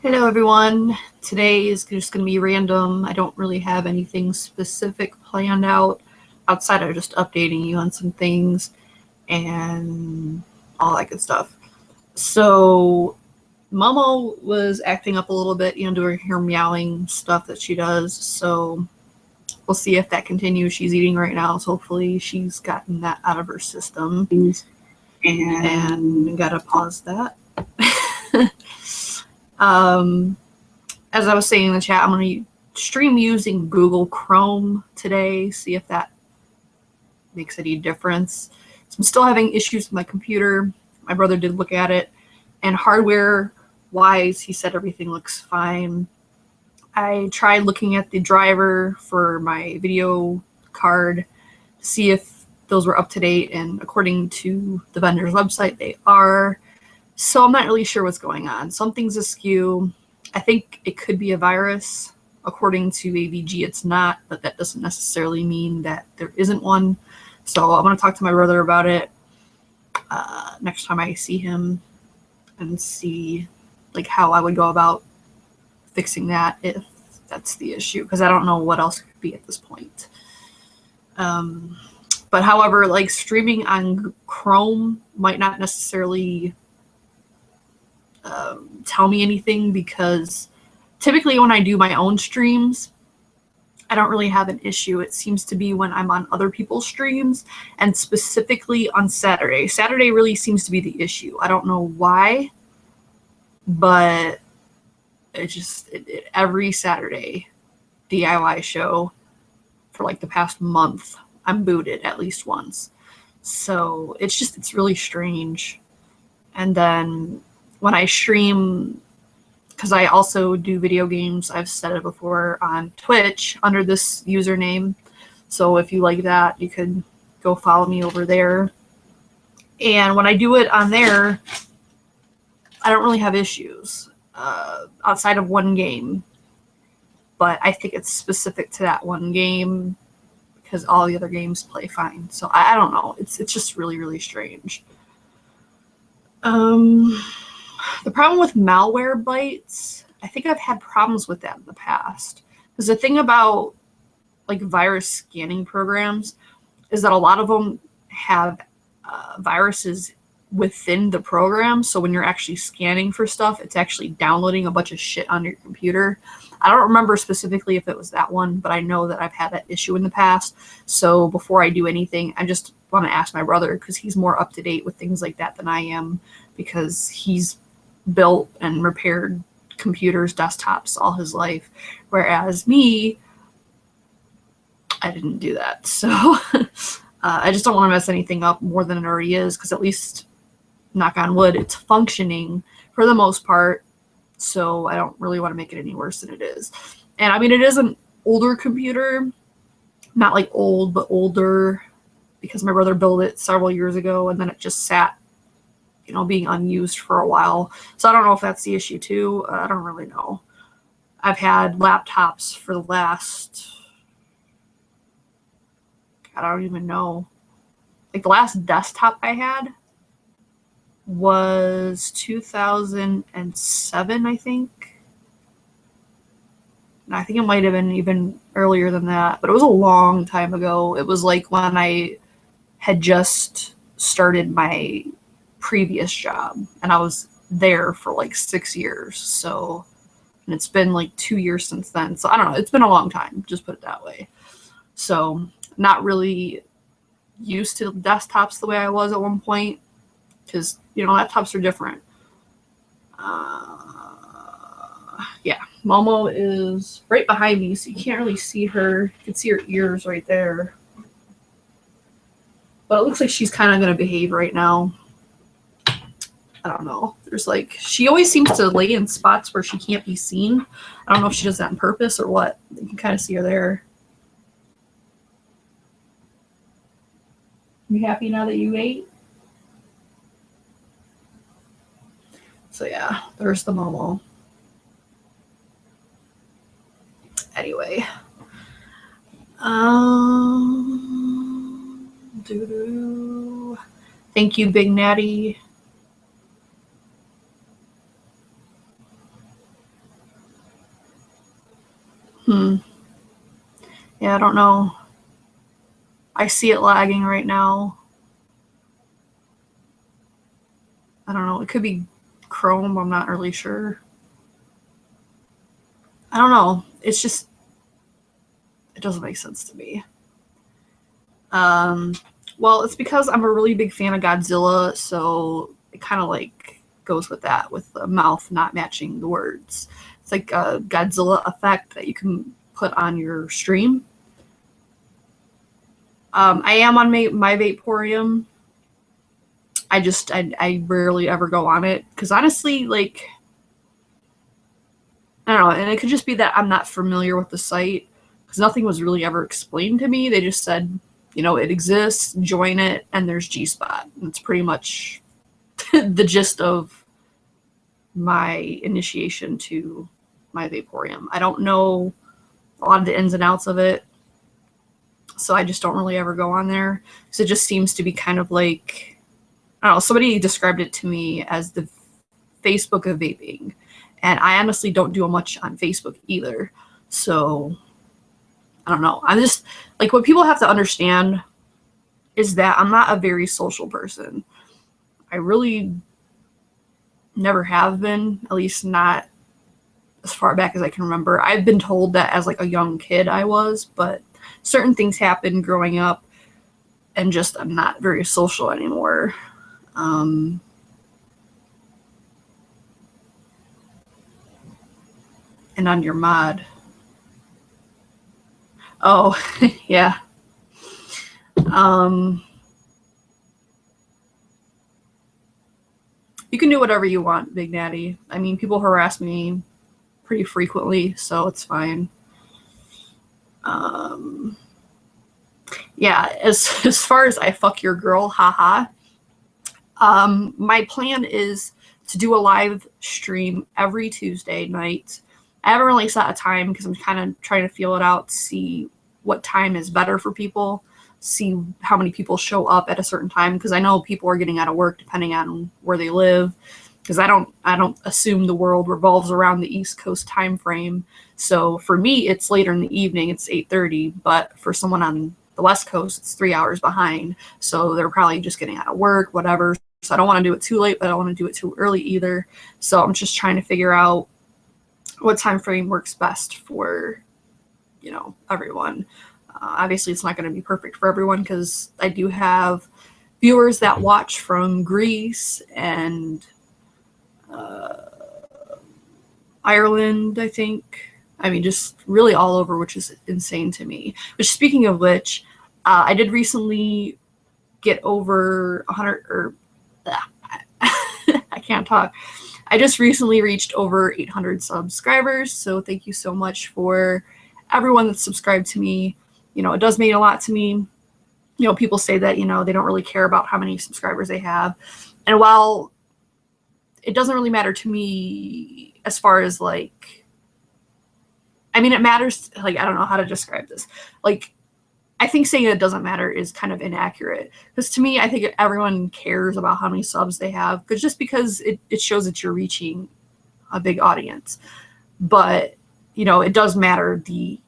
Hello everyone. Today is just going to be random. I don't really have anything specific planned out outside of just updating you on some things and all that good stuff. So Momo was acting up a little bit, doing her meowing stuff that she does. So we'll see if that continues. She's eating right now, so hopefully she's gotten that out of her system. And gotta pause that. As I was saying in the chat, I'm going to stream using Google Chrome today, see if that makes any difference. So I'm still having issues with my computer. My brother did look at it, and hardware-wise, he said everything looks fine. I tried looking at the driver for my video card to see if those were up to date, and according to the vendor's website, they are. So I'm not really sure what's going on. Something's askew. I think it could be a virus. According to AVG, it's not, but that doesn't necessarily mean that there isn't one. So I'm going to talk to my brother about it next time I see him and see how I would go about fixing that if that's the issue, because I don't know what else could be at this point. But however, streaming on Chrome might not necessarily tell me anything, because typically when I do my own streams, I don't really have an issue. It seems to be when I'm on other people's streams, and specifically on Saturday. Saturday really seems to be the issue. I don't know why, but every Saturday DIY show for the past month, I'm booted at least once. So it's really strange. And then when I stream, because I also do video games, I've said it before, on Twitch under this username. So if you like that, you could go follow me over there. And when I do it on there, I don't really have issues outside of one game. But I think it's specific to that one game because all the other games play fine. So I don't know. It's just really, really strange. The problem with Malwarebytes, I think I've had problems with that in the past. Because the thing about virus scanning programs is that a lot of them have viruses within the program. So when you're actually scanning for stuff, it's actually downloading a bunch of shit on your computer. I don't remember specifically if it was that one, but I know that I've had that issue in the past. So before I do anything, I just want to ask my brother, because he's more up to date with things like that than I am, because he's built and repaired computers, desktops all his life, whereas me, I didn't do that. So I just don't want to mess anything up more than it already is, because at least, knock on wood, it's functioning for the most part. So I don't really want to make it any worse than it is. And I mean, it is an older computer, not old, but older, because my brother built it several years ago, and then it just sat being unused for a while. So I don't know if that's the issue too. I don't really know. I've had laptops for the last, I don't even know. The last desktop I had was 2007, I think. And I think it might have been even earlier than that, but it was a long time ago. It was when I had just started my previous job, and I was there for 6 years. So, and it's been 2 years since then. So I don't know. It's been a long time, just put it that way. So not really used to desktops the way I was at one point, because laptops are different. Yeah, Momo is right behind me, so you can't really see her. You can see her ears right there, but it looks like she's kind of going to behave right now. I don't know. There's she always seems to lay in spots where she can't be seen. I don't know if she does that on purpose or what. You can kind of see her there. You happy now that you ate? So yeah, there's the Momo. Anyway. Thank you, Big Natty. Yeah, I don't know. I see it lagging right now. I don't know. It could be Chrome. I'm not really sure. I don't know. It's just, it doesn't make sense to me. Well, it's because I'm a really big fan of Godzilla, so it kind of like goes with that, with the mouth not matching the words. It's like a Godzilla effect that you can put on your stream. I am on my Vaporium. I rarely ever go on it because honestly, like, I don't know, and it could just be that I'm not familiar with the site because nothing was really ever explained to me. They just said, you know, it exists, join it, and there's G-Spot. And it's pretty much the gist of my initiation to my Vaporium. I don't know a lot of the ins and outs of it, so I just don't really ever go on there. So it just seems to be kind of like, I don't know, somebody described it to me as the Facebook of vaping. And I honestly don't do much on Facebook either. So I don't know. I'm just, like, what people have to understand is that I'm not a very social person. I really never have been, at least not as far back as I can remember. I've been told that as like a young kid I was, but certain things happened growing up and just I'm not very social anymore. And on your mod. Oh, yeah. You can do whatever you want, Big Natty. I mean, people harass me pretty frequently, so it's fine. Yeah, as far as I fuck your girl, haha. My plan is to do a live stream every Tuesday night. I haven't really set a time because I'm kind of trying to feel it out, see what time is better for people, see how many people show up at a certain time, because I know people are getting out of work depending on where they live, because I don't assume the world revolves around the East Coast time frame. So for me, it's later in the evening, it's 8:30, but for someone on the West Coast, it's 3 hours behind. So they're probably just getting out of work, whatever. So I don't want to do it too late, but I don't want to do it too early either. So I'm just trying to figure out what time frame works best for, you know, everyone. Obviously, it's not going to be perfect for everyone because I do have viewers that watch from Greece and Ireland, I think. I mean, just really all over, which is insane to me. Which, speaking of which, I did recently get over 100, or I can't talk. I just recently reached over 800 subscribers, so thank you so much for everyone that's subscribed to me. You know, it does mean a lot to me. You know, people say that, you know, they don't really care about how many subscribers they have. And while it doesn't really matter to me as far as like, I mean, it matters, like, I don't know how to describe this. Like, I think saying it doesn't matter is kind of inaccurate, because to me, I think everyone cares about how many subs they have, because it shows that you're reaching a big audience. But, you know, it does matter. The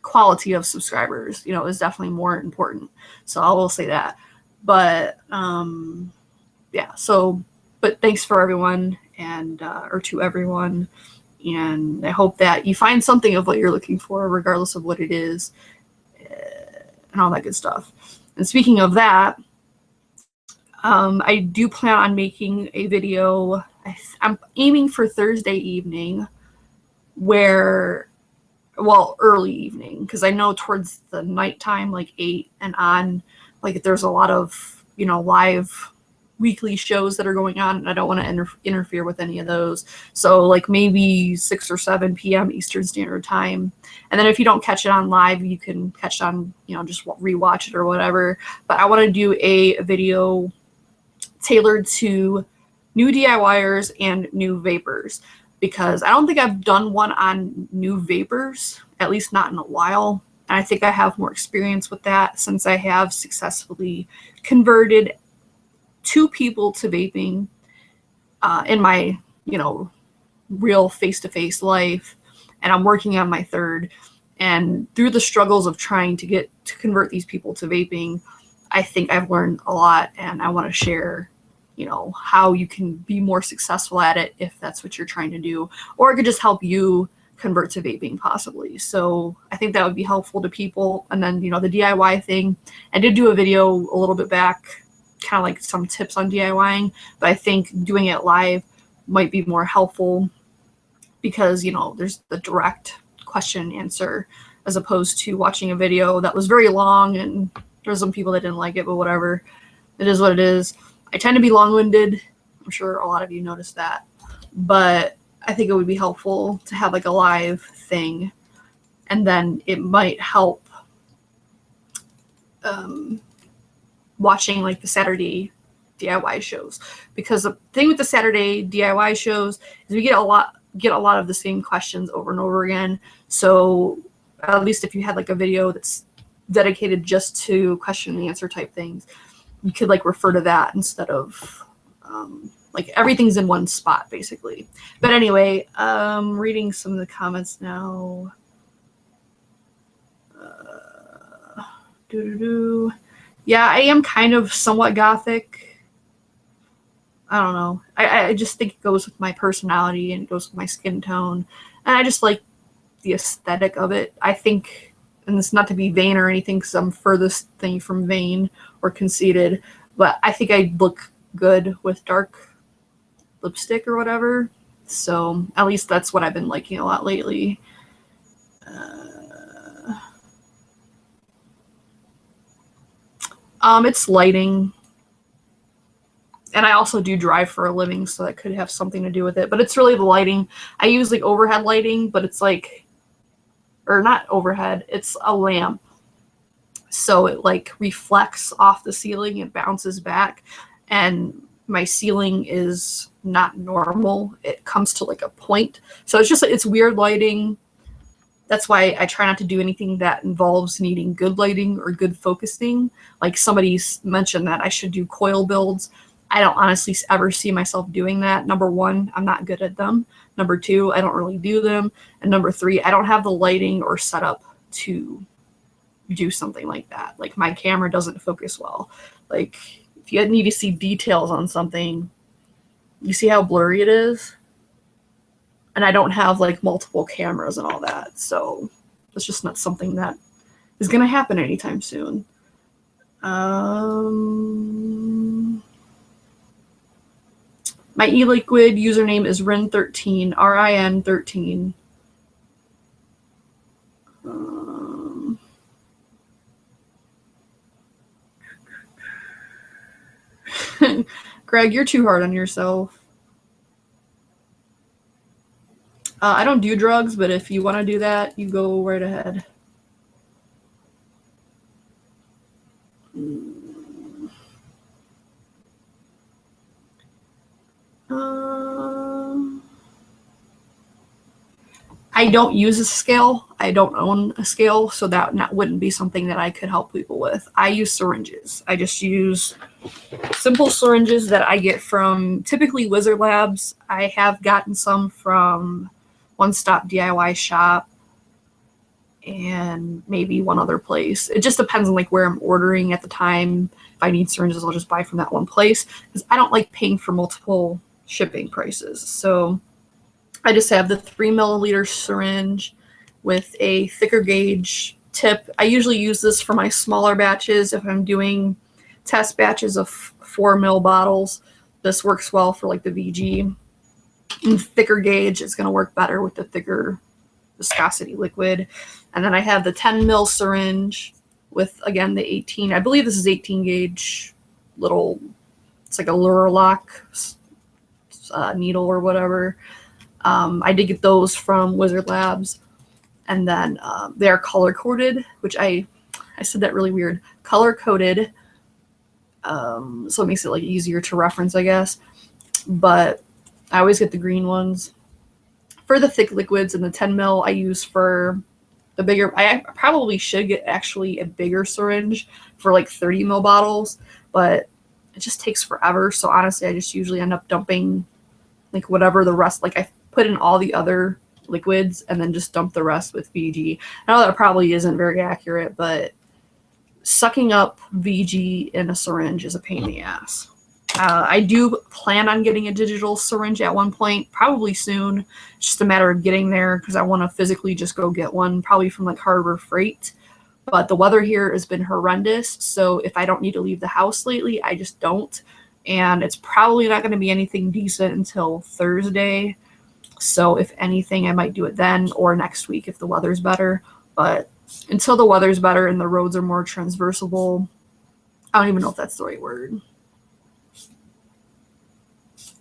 quality of subscribers, you know, is definitely more important. So I will say that. But yeah, so, but thanks for everyone, and or to everyone. And I hope that you find something of what you're looking for, regardless of what it is, and all that good stuff. And speaking of that, I do plan on making a video. I'm aiming for Thursday evening, where, well, early evening, because I know towards the nighttime, like 8 and on, like there's a lot of, you know, live weekly shows that are going on, and I don't want to interfere with any of those. So like maybe 6 or 7 p.m. Eastern Standard Time. And then if you don't catch it on live, you can catch it on, you know, just rewatch it or whatever. But I want to do a video tailored to new DIYers and new vapors, because I don't think I've done one on new vapors, at least not in a while. And I think I have more experience with that since I have successfully converted 2 people to vaping in my real face-to-face life, and I'm working on my third. And through the struggles of trying to convert these people to vaping, I think I've learned a lot, and I want to share, how you can be more successful at it if that's what you're trying to do, or it could just help you convert to vaping possibly. So I think that would be helpful to people. And then, the DIY thing, I did do a video a little bit back, kind of like some tips on DIYing, but I think doing it live might be more helpful because, there's the direct question and answer as opposed to watching a video that was very long, and there's some people that didn't like it, but whatever. It is what it is. I tend to be long-winded. I'm sure a lot of you noticed that, but I think it would be helpful to have like a live thing, and then it might help watching like the Saturday DIY shows, because the thing with the Saturday DIY shows is we get a lot of the same questions over and over again. So at least if you had like a video that's dedicated just to question and answer type things, you could like refer to that instead of like everything's in one spot basically. But anyway, reading some of the comments now. Yeah, I am kind of somewhat gothic. I don't know. I just think it goes with my personality and it goes with my skin tone. And I just like the aesthetic of it. I think, and it's not to be vain or anything because I'm furthest thing from vain or conceited, but I think I look good with dark lipstick or whatever. So at least that's what I've been liking a lot lately. It's lighting. And I also do drive for a living, so that could have something to do with it. But it's really the lighting. I use like overhead lighting, but it's like, or not overhead, it's a lamp. So it like reflects off the ceiling and bounces back. And my ceiling is not normal. It comes to like a point. So it's just, it's weird lighting. That's why I try not to do anything that involves needing good lighting or good focusing. Like somebody mentioned that I should do coil builds. I don't honestly ever see myself doing that. Number one, I'm not good at them. Number two, I don't really do them. And number three, I don't have the lighting or setup to do something like that. Like my camera doesn't focus well. Like if you need to see details on something, you see how blurry it is? And I don't have like multiple cameras and all that. So it's just not something that is going to happen anytime soon. My ELIQUID username is RIN13, RIN13. Greg, you're too hard on yourself. I don't do drugs, but if you want to do that, you go right ahead. I don't use a scale. I don't own a scale, so that wouldn't be something that I could help people with. I use syringes. I just use simple syringes that I get from typically Wizard Labs. I have gotten some from One Stop DIY Shop and maybe one other place. It just depends on like where I'm ordering at the time. If I need syringes, I'll just buy from that one place because I don't like paying for multiple shipping prices. So I just have the 3 milliliter syringe with a thicker gauge tip. I usually use this for my smaller batches. If I'm doing test batches of 4 ml bottles, this works well for like the VG. And thicker gauge is going to work better with the thicker viscosity liquid. And then I have the 10 ml syringe with, again, the 18. I believe this is 18 gauge little, it's like a Lurlock needle or whatever. I did get those from Wizard Labs. And then they are color-coded, which I said that really weird. Color-coded. So it makes it like easier to reference, I guess. But I always get the green ones. For the thick liquids and the 10 ml, I use for the bigger. I probably should get actually a bigger syringe for like 30 ml bottles, but it just takes forever. So honestly, I just usually end up dumping like whatever the rest, like I put in all the other liquids and then just dump the rest with VG. I know that probably isn't very accurate, but sucking up VG in a syringe is a pain in the ass. I do plan on getting a digital syringe at one point, probably soon. It's just a matter of getting there because I want to physically just go get one, probably from like Harbor Freight. But the weather here has been horrendous, so if I don't need to leave the house lately, I just don't. And it's probably not going to be anything decent until Thursday. So if anything, I might do it then or next week if the weather's better. But until the weather's better and the roads are more transversable, I don't even know if that's the right word.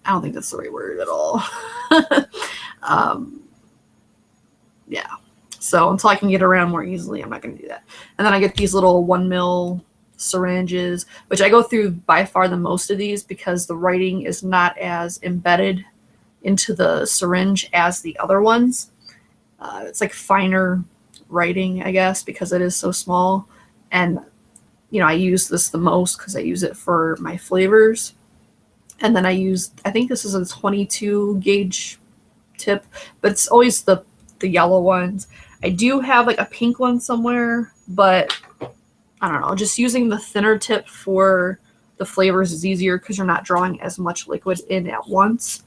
I don't think that's the right word at all. Yeah. So until I can get around more easily, I'm not going to do that. And then I get these little 1 ml syringes, which I go through by far the most of these because the writing is not as embedded into the syringe as the other ones. It's like finer writing, I guess, because it is so small. And, you know, I use this the most because I use it for my flavors. And then I think this is a 22 gauge tip, but it's always the yellow ones. I do have like a pink one somewhere, but I don't know, just using the thinner tip for the flavors is easier because you're not drawing as much liquid in at once.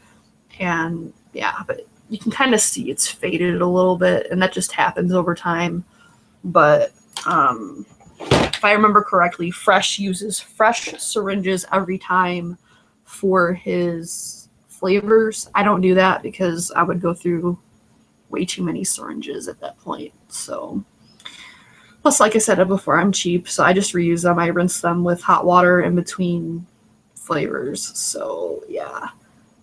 And yeah, but you can kind of see it's faded a little bit, and that just happens over time. But if I remember correctly, Fresh uses fresh syringes every time for his flavors. I don't do that because I would go through way too many syringes at that point. So plus, like I said before, I'm cheap, so I just reuse them. I rinse them with hot water in between flavors. So yeah.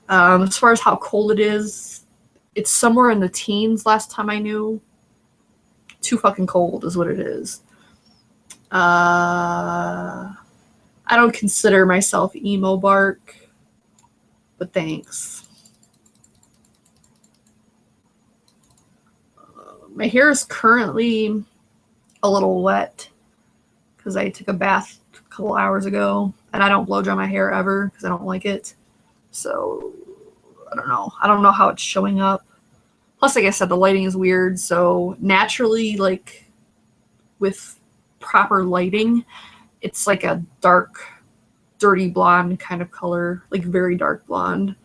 As far as how cold it is, it's somewhere in the teens last time I knew. Too fucking cold is what it is. I don't consider myself emo bark, but thanks. My hair is currently a little wet because I took a bath a couple hours ago, and I don't blow dry my hair ever because I don't like it. So I don't know. I don't know how it's showing up. Plus, like I said, the lighting is weird. So naturally, like with proper lighting, it's like a dark, dirty blonde kind of color, like very dark blonde.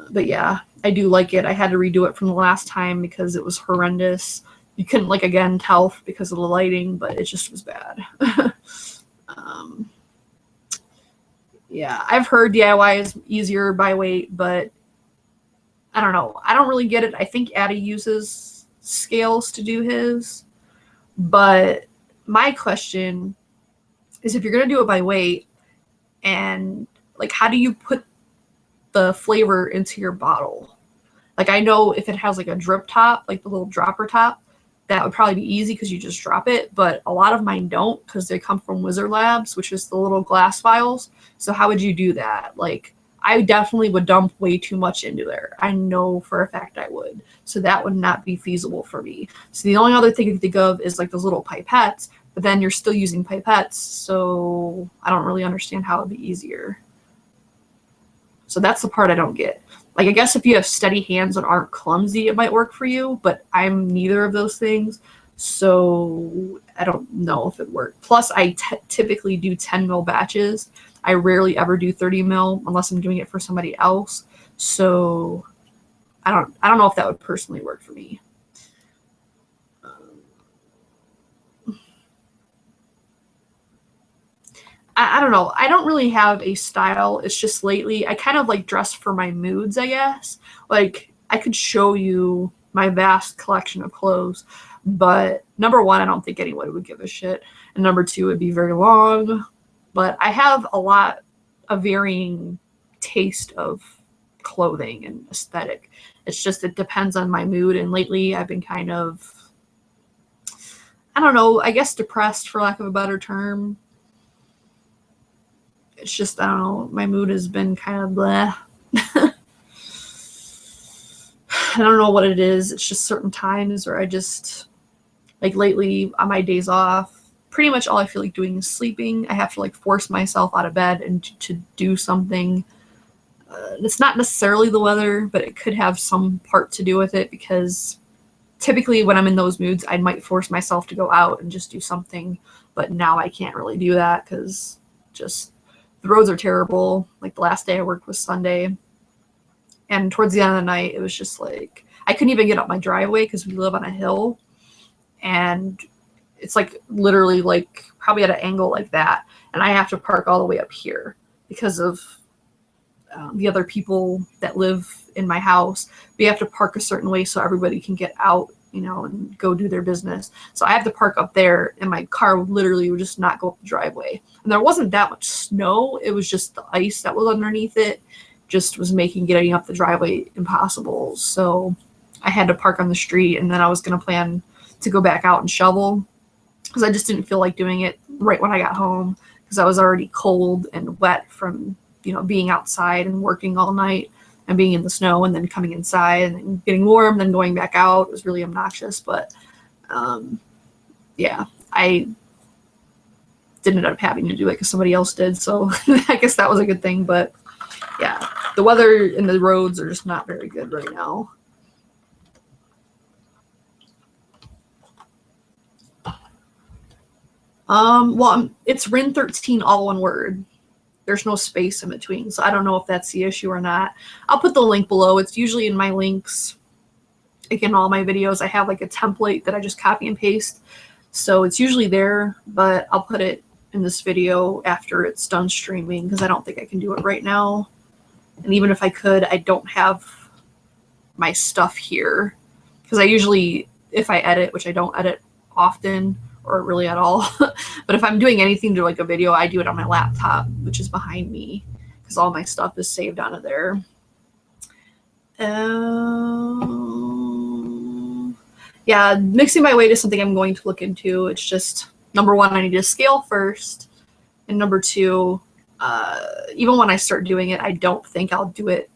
But yeah, I do like it. I had to redo it from the last time because it was horrendous. You couldn't, like, again, tell because of the lighting, but it just was bad. Yeah, I've heard DIY is easier by weight, but I don't know. I don't really get it. I think Addy uses scales to do his. But my question is, if you're going to do it by weight, and like, how do you put the flavor into your bottle? Like, I know if it has like a drip top, like the little dropper top, that would probably be easy because you just drop it. But a lot of mine don't because they come from Wizard Labs, which is the little glass vials. So how would you do that? Like, I definitely would dump way too much into there. I know for a fact I would. So that would not be feasible for me. So the only other thing you can think of is like those little pipettes, but then you're still using pipettes. So I don't really understand how it would be easier. So that's the part I don't get. Like, I guess if you have steady hands and aren't clumsy, it might work for you, but I'm neither of those things. So I don't know if it worked. Plus, I typically do 10 mil batches. I rarely ever do 30 mil unless I'm doing it for somebody else. So I don't know if that would personally work for me. I don't know. I don't really have a style. It's just lately I kind of like dress for my moods, I guess. Like, I could show you my vast collection of clothes, but number one, I don't think anyone would give a shit. And number two, it'd be very long. But I have a lot of varying taste of clothing and aesthetic. It's just, it depends on my mood. And lately I've been kind of, I don't know, I guess depressed, for lack of a better term. It's just, I don't know, my mood has been kind of bleh. I don't know what it is. It's just certain times where I just, like lately on my days off, pretty much all I feel like doing is sleeping. I have to like force myself out of bed and to do something. It's not necessarily the weather, but it could have some part to do with it, because typically when I'm in those moods, I might force myself to go out and just do something. But now I can't really do that because just the roads are terrible. Like the last day I worked was Sunday. And towards the end of the night, it was just like, I couldn't even get up my driveway because we live on a hill. And it's like literally like probably at an angle like that. And I have to park all the way up here because of the other people that live in my house. We have to park a certain way so everybody can get out, you know, and go do their business. So I have to park up there, and my car literally would just not go up the driveway. And there wasn't that much snow. It was just the ice that was underneath it just was making getting up the driveway impossible. So I had to park on the street, and then I was going to plan to go back out and shovel because I just didn't feel like doing it right when I got home because I was already cold and wet from, you know, being outside and working all night and being in the snow and then coming inside and getting warm, then going back out. It was really obnoxious, but yeah, I didn't end up having to do it because somebody else did. So I guess that was a good thing, but yeah, the weather and the roads are just not very good right now. Well, it's RIN 13, all one word. There's no space in between, so I don't know if that's the issue or not. I'll put the link below. It's usually in my links. Like in all my videos, I have like a template that I just copy and paste. So it's usually there, but I'll put it in this video after it's done streaming because I don't think I can do it right now. And even if I could, I don't have my stuff here because I usually, if I edit, which I don't edit often, or really at all. But if I'm doing anything to like a video, I do it on my laptop, which is behind me because all my stuff is saved onto there. Yeah, mixing by weight is something I'm going to look into. It's just, number one, I need to scale first. And number two, even when I start doing it, I don't think I'll do it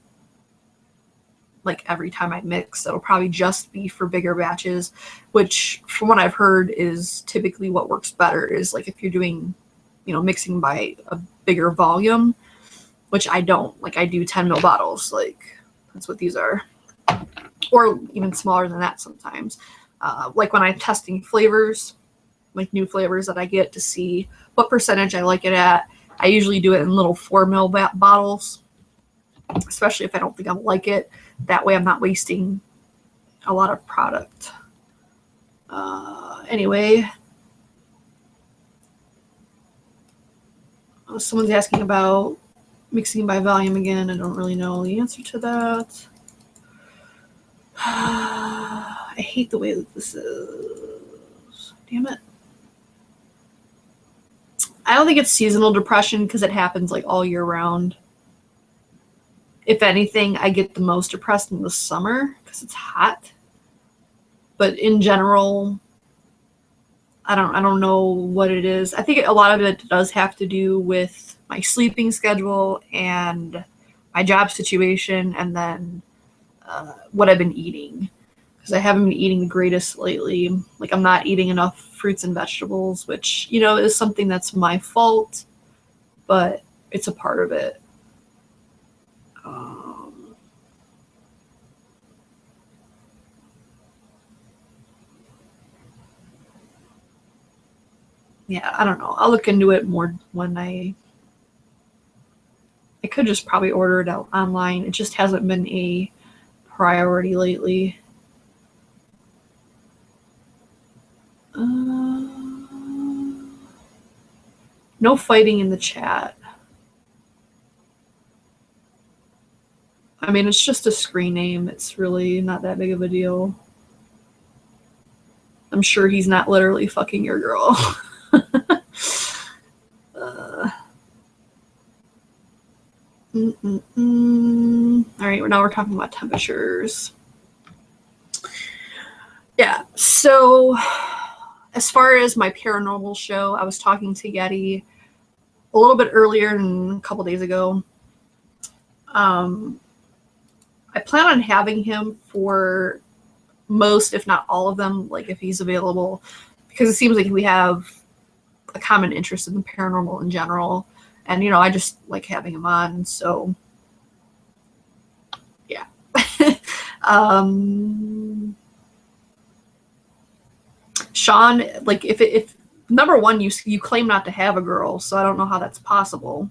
like every time I mix. It'll probably just be for bigger batches, which from what I've heard is typically what works better is like if you're doing, you know, mixing by a bigger volume, which I don't. Like I do 10 ml bottles, like that's what these are, or even smaller than that sometimes. Like when I'm testing flavors, like new flavors that I get to see what percentage I like it at, I usually do it in little 4 ml bottles, especially if I don't think I'll like it. That way I'm not wasting a lot of product. Anyway, someone's asking about mixing by volume again. I don't really know the answer to that. I hate the way that this is. Damn it. I don't think it's seasonal depression because it happens like all year round. If anything, I get the most depressed in the summer because it's hot. But in general, I don't know what it is. I think a lot of it does have to do with my sleeping schedule and my job situation, and then what I've been eating. Because I haven't been eating the greatest lately. Like I'm not eating enough fruits and vegetables, which, you know, is something that's my fault, but it's a part of it. Yeah, I don't know. I'll look into it more when I could just probably order it out online. It just hasn't been a priority lately. No fighting in the chat. I mean, it's just a screen name. It's really not that big of a deal. I'm sure he's not literally fucking your girl. All right, now we're talking about temperatures. Yeah, so as far as my paranormal show, I was talking to Yeti a little bit earlier, a couple days ago. I plan on having him for most, if not all of them, like if he's available, because it seems like we have a common interest in the paranormal in general. And, you know, I just like having him on. So Yeah. um, Sean, like if number one, you claim not to have a girl, so I don't know how that's possible.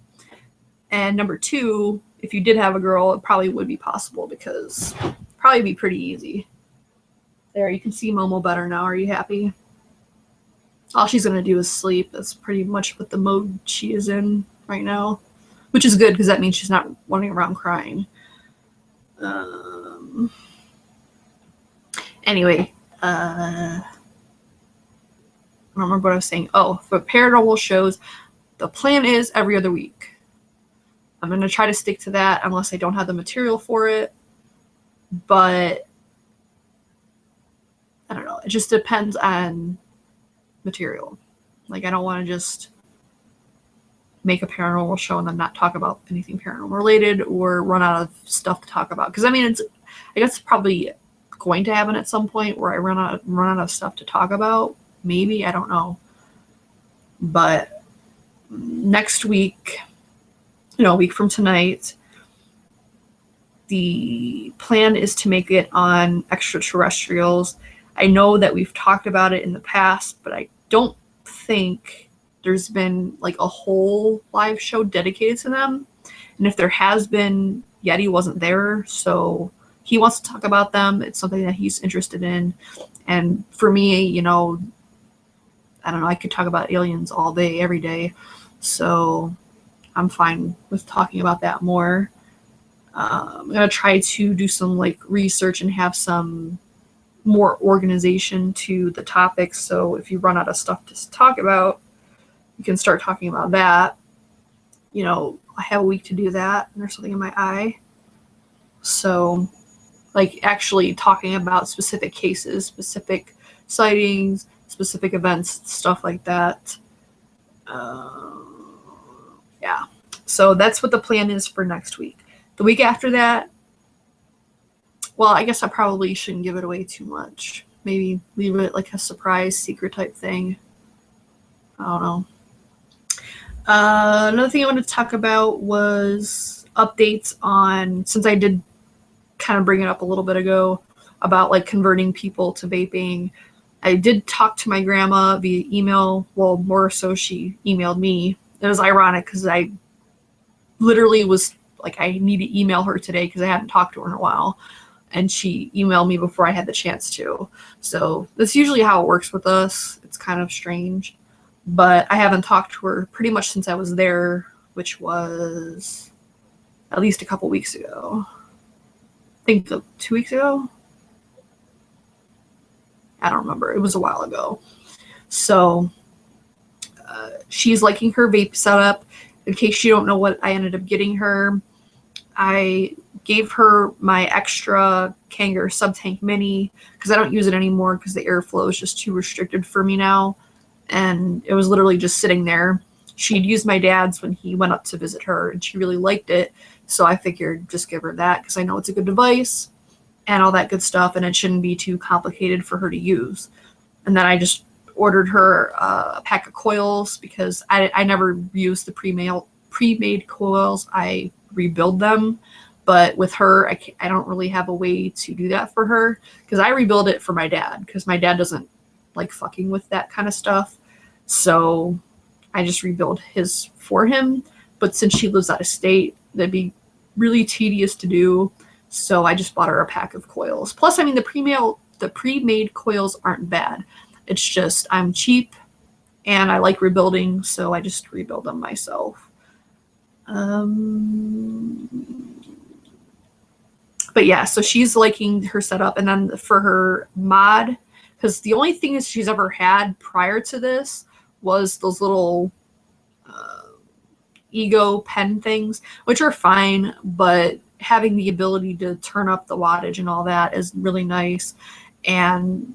And number two, if you did have a girl, it probably would be possible because it'd probably be pretty easy. There, you can see Momo better now. Are you happy? All she's gonna do is sleep. That's pretty much what the mode she is in right now, which is good because that means she's not running around crying. Anyway, I don't remember what I was saying. Oh, for paranormal shows, the plan is every other week. I'm going to try to stick to that unless I don't have the material for it. But I don't know. It just depends on material. Like, I don't want to just make a paranormal show and then not talk about anything paranormal related or run out of stuff to talk about. Because, I mean, I guess it's probably going to happen at some point where I run out of stuff to talk about. Maybe, I don't know. But next week, a week from tonight, the plan is to make it on extraterrestrials. I know that we've talked about it in the past, but I don't think there's been like a whole live show dedicated to them. And if there has been, Yeti wasn't there, so he wants to talk about them. It's something that he's interested in. And for me, I don't know, I could talk about aliens all day, every day. So I'm fine with talking about that more. I'm going to try to do some like research and have some more organization to the topics. So if you run out of stuff to talk about, you can start talking about that. I have a week to do that, and there's something in my eye. So like actually talking about specific cases, specific sightings, specific events, stuff like that. Yeah. So that's what the plan is for next week. The week after that, well, I guess I probably shouldn't give it away too much. Maybe leave it like a surprise secret type thing. I don't know. Another thing I wanted to talk about was updates on, since I did kind of bring it up a little bit ago, about like converting people to vaping. I did talk to my grandma via email. Well, more so she emailed me. It was ironic because I literally was like, I need to email her today because I hadn't talked to her in a while. And she emailed me before I had the chance to. So that's usually how it works with us. It's kind of strange. But I haven't talked to her pretty much since I was there, which was at least a couple weeks ago. I think 2 weeks ago? I don't remember. It was a while ago. So she's liking her vape setup. In case you don't know what I ended up getting her, I gave her my extra Kanger Subtank Mini because I don't use it anymore because the airflow is just too restricted for me now. And it was literally just sitting there. She'd used my dad's when he went up to visit her, and she really liked it. So I figured just give her that because I know it's a good device and all that good stuff, and it shouldn't be too complicated for her to use. And then I just ordered her a pack of coils because I never use the pre-made coils. I rebuild them. But with her, I don't really have a way to do that for her because I rebuild it for my dad because my dad doesn't like fucking with that kind of stuff. So I just rebuild his for him. But since she lives out of state, that'd be really tedious to do. So I just bought her a pack of coils. Plus, I mean, the pre-made coils aren't bad. It's just I'm cheap and I like rebuilding, so I just rebuild them myself. But yeah, so she's liking her setup. And then for her mod, because the only thing that she's ever had prior to this was those little ego pen things, which are fine, but having the ability to turn up the wattage and all that is really nice. And,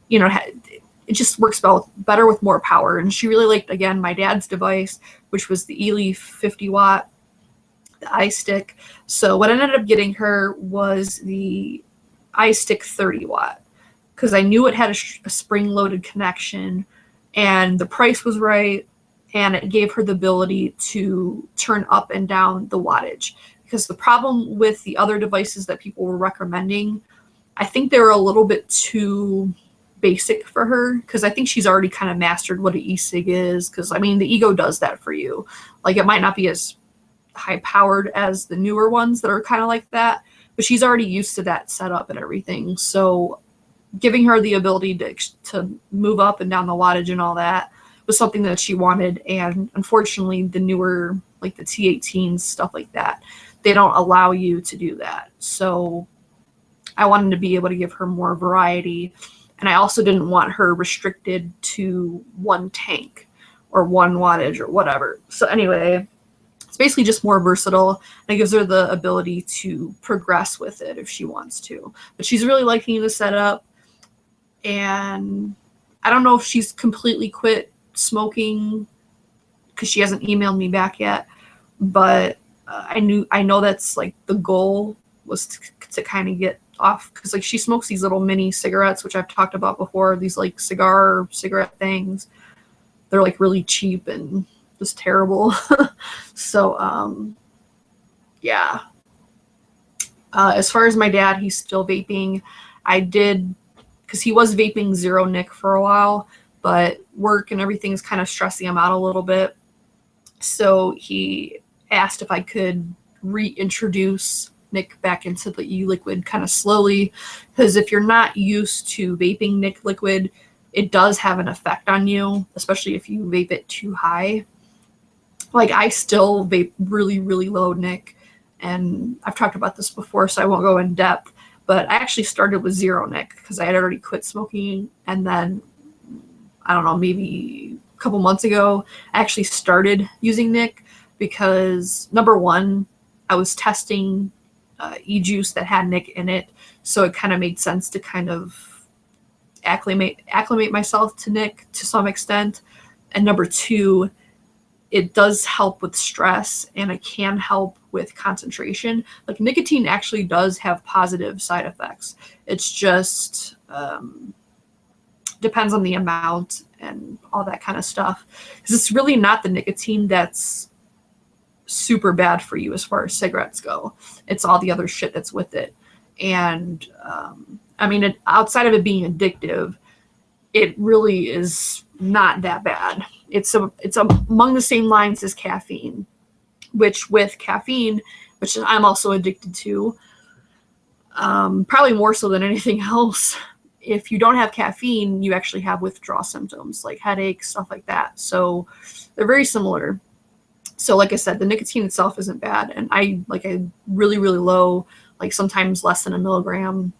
it just works better with more power. And she really liked, again, my dad's device, which was the ELIQUID 50 watt, the iStick. So what I ended up getting her was the iStick 30 watt because I knew it had a spring-loaded connection and the price was right, and it gave her the ability to turn up and down the wattage because the problem with the other devices that people were recommending, I think they were a little bit too basic for her, because I think she's already kind of mastered what an e-cig is, because I mean the Ego does that for you. Like, it might not be as high powered as the newer ones that are kind of like that, but she's already used to that setup and everything. So giving her the ability to move up and down the wattage and all that was something that she wanted. And unfortunately, the newer, like the T18s, stuff like that, they don't allow you to do that. So I wanted to be able to give her more variety. And I also didn't want her restricted to one tank or one wattage or whatever. So anyway, it's basically just more versatile, and it gives her the ability to progress with it if she wants to. But she's really liking the setup, and I don't know if she's completely quit smoking because she hasn't emailed me back yet, but I know that's like the goal was to kind of get off, because like she smokes these little mini cigarettes, which I've talked about before, these like cigarette things. They're like really cheap and just terrible. So yeah, as far as my dad, he's still vaping. I did, because he was vaping zero nic for a while, but work and everything is kind of stressing him out a little bit. So he asked if I could reintroduce nic back into the e-liquid kind of slowly, because if you're not used to vaping nic liquid, it does have an effect on you, especially if you vape it too high. Like, I still vape really, really low nic, and I've talked about this before, so I won't go in depth, but I actually started with zero nic because I had already quit smoking, and then, I don't know, maybe a couple months ago, I actually started using nic because, number one, I was testing e-juice that had nic in it, so it kind of made sense to kind of acclimate myself to nic to some extent, and number two, it does help with stress, and it can help with concentration. Like, nicotine actually does have positive side effects. It's just depends on the amount and all that kind of stuff. Because it's really not the nicotine that's super bad for you as far as cigarettes go. It's all the other shit that's with it. And I mean, outside of it being addictive, it really is not that bad. It's among the same lines as caffeine, which with caffeine, which I'm also addicted to, probably more so than anything else. If you don't have caffeine, you actually have withdrawal symptoms like headaches, stuff like that. So they're very similar. So like I said, the nicotine itself isn't bad. And I really, really low, like sometimes less than a milligram,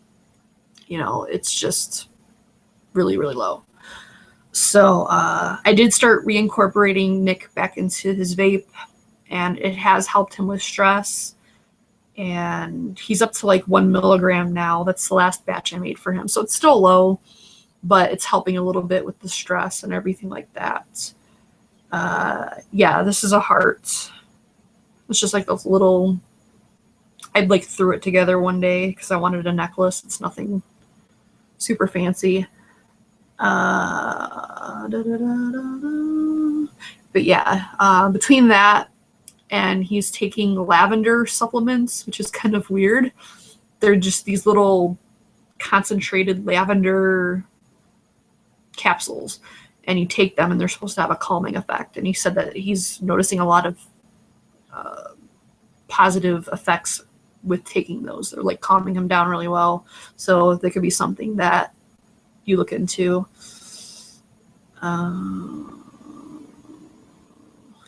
it's just really, really low. So I did start reincorporating nic back into his vape, and it has helped him with stress. And he's up to like 1 milligram now. That's the last batch I made for him. So it's still low, but it's helping a little bit with the stress and everything like that. Yeah, this is a heart. It's just like those little, I like threw it together one day because I wanted a necklace. It's nothing super fancy. But yeah, between that and he's taking lavender supplements, which is kind of weird. They're just these little concentrated lavender capsules, and you take them and they're supposed to have a calming effect. And he said that he's noticing a lot of positive effects with taking those. They're like calming him down really well. So there could be something that you look into.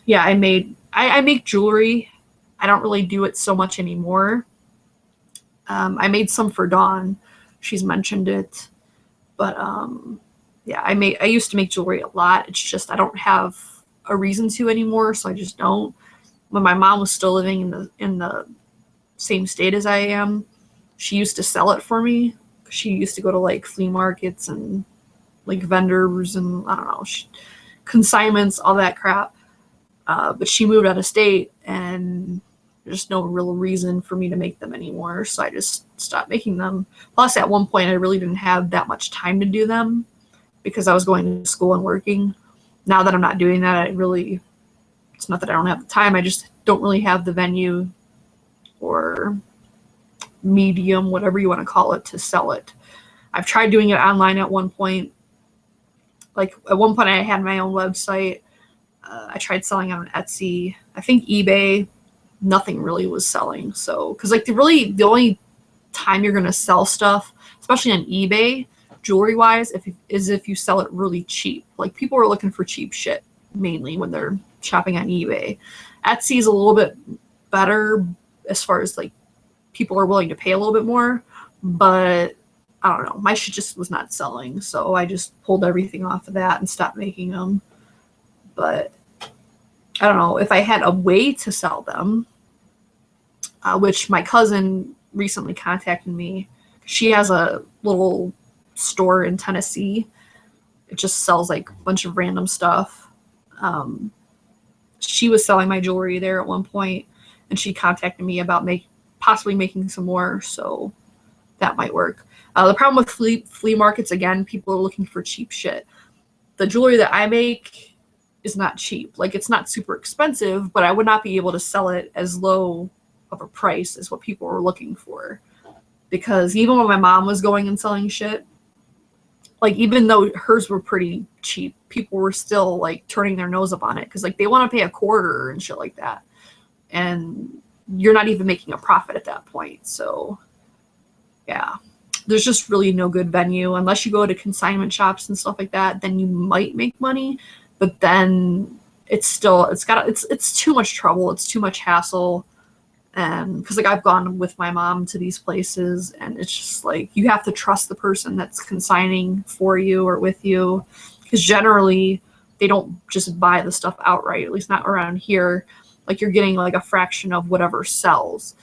Yeah, I make jewelry. I don't really do it so much anymore. I made some for Dawn. She's mentioned it. But yeah, I used to make jewelry a lot. It's just I don't have a reason to anymore, so I just don't. When my mom was still living in the same state as I am, she used to sell it for me. She used to go to like flea markets and like vendors and I don't know, consignments, all that crap. But she moved out of state, and there's just no real reason for me to make them anymore. So I just stopped making them. Plus, at one point, I really didn't have that much time to do them because I was going to school and working. Now that I'm not doing that, it's not that I don't have the time. I just don't really have the venue or medium, whatever you want to call it, to sell it. I've tried doing it online at one point. Like at one point I had my own website. I tried selling on Etsy. I think eBay, nothing really was selling. So, because like the only time you're going to sell stuff, especially on eBay, jewelry wise, if you sell it really cheap. Like people are looking for cheap shit mainly when they're shopping on eBay. Etsy is a little bit better as far as like people are willing to pay a little bit more, but I don't know. My shit just was not selling, so I just pulled everything off of that and stopped making them. But I don't know if I had a way to sell them, which my cousin recently contacted me. She has a little store in Tennessee. It just sells like a bunch of random stuff. She was selling my jewelry there at one point, and she contacted me about possibly making some more, so that might work. The problem with flea markets, again, people are looking for cheap shit. The jewelry that I make is not cheap. Like, it's not super expensive, but I would not be able to sell it as low of a price as what people were looking for. Because even when my mom was going and selling shit, like, even though hers were pretty cheap, people were still, like, turning their nose up on it. Because, like, they want to pay a quarter and shit like that. And you're not even making a profit at that point. So, yeah. There's just really no good venue. Unless you go to consignment shops and stuff like that, then you might make money. But then it's too much trouble. It's too much hassle. And because like I've gone with my mom to these places, and it's just like you have to trust the person that's consigning for you or with you, because generally they don't just buy the stuff outright, at least not around here. Like you're getting like a fraction of whatever sells.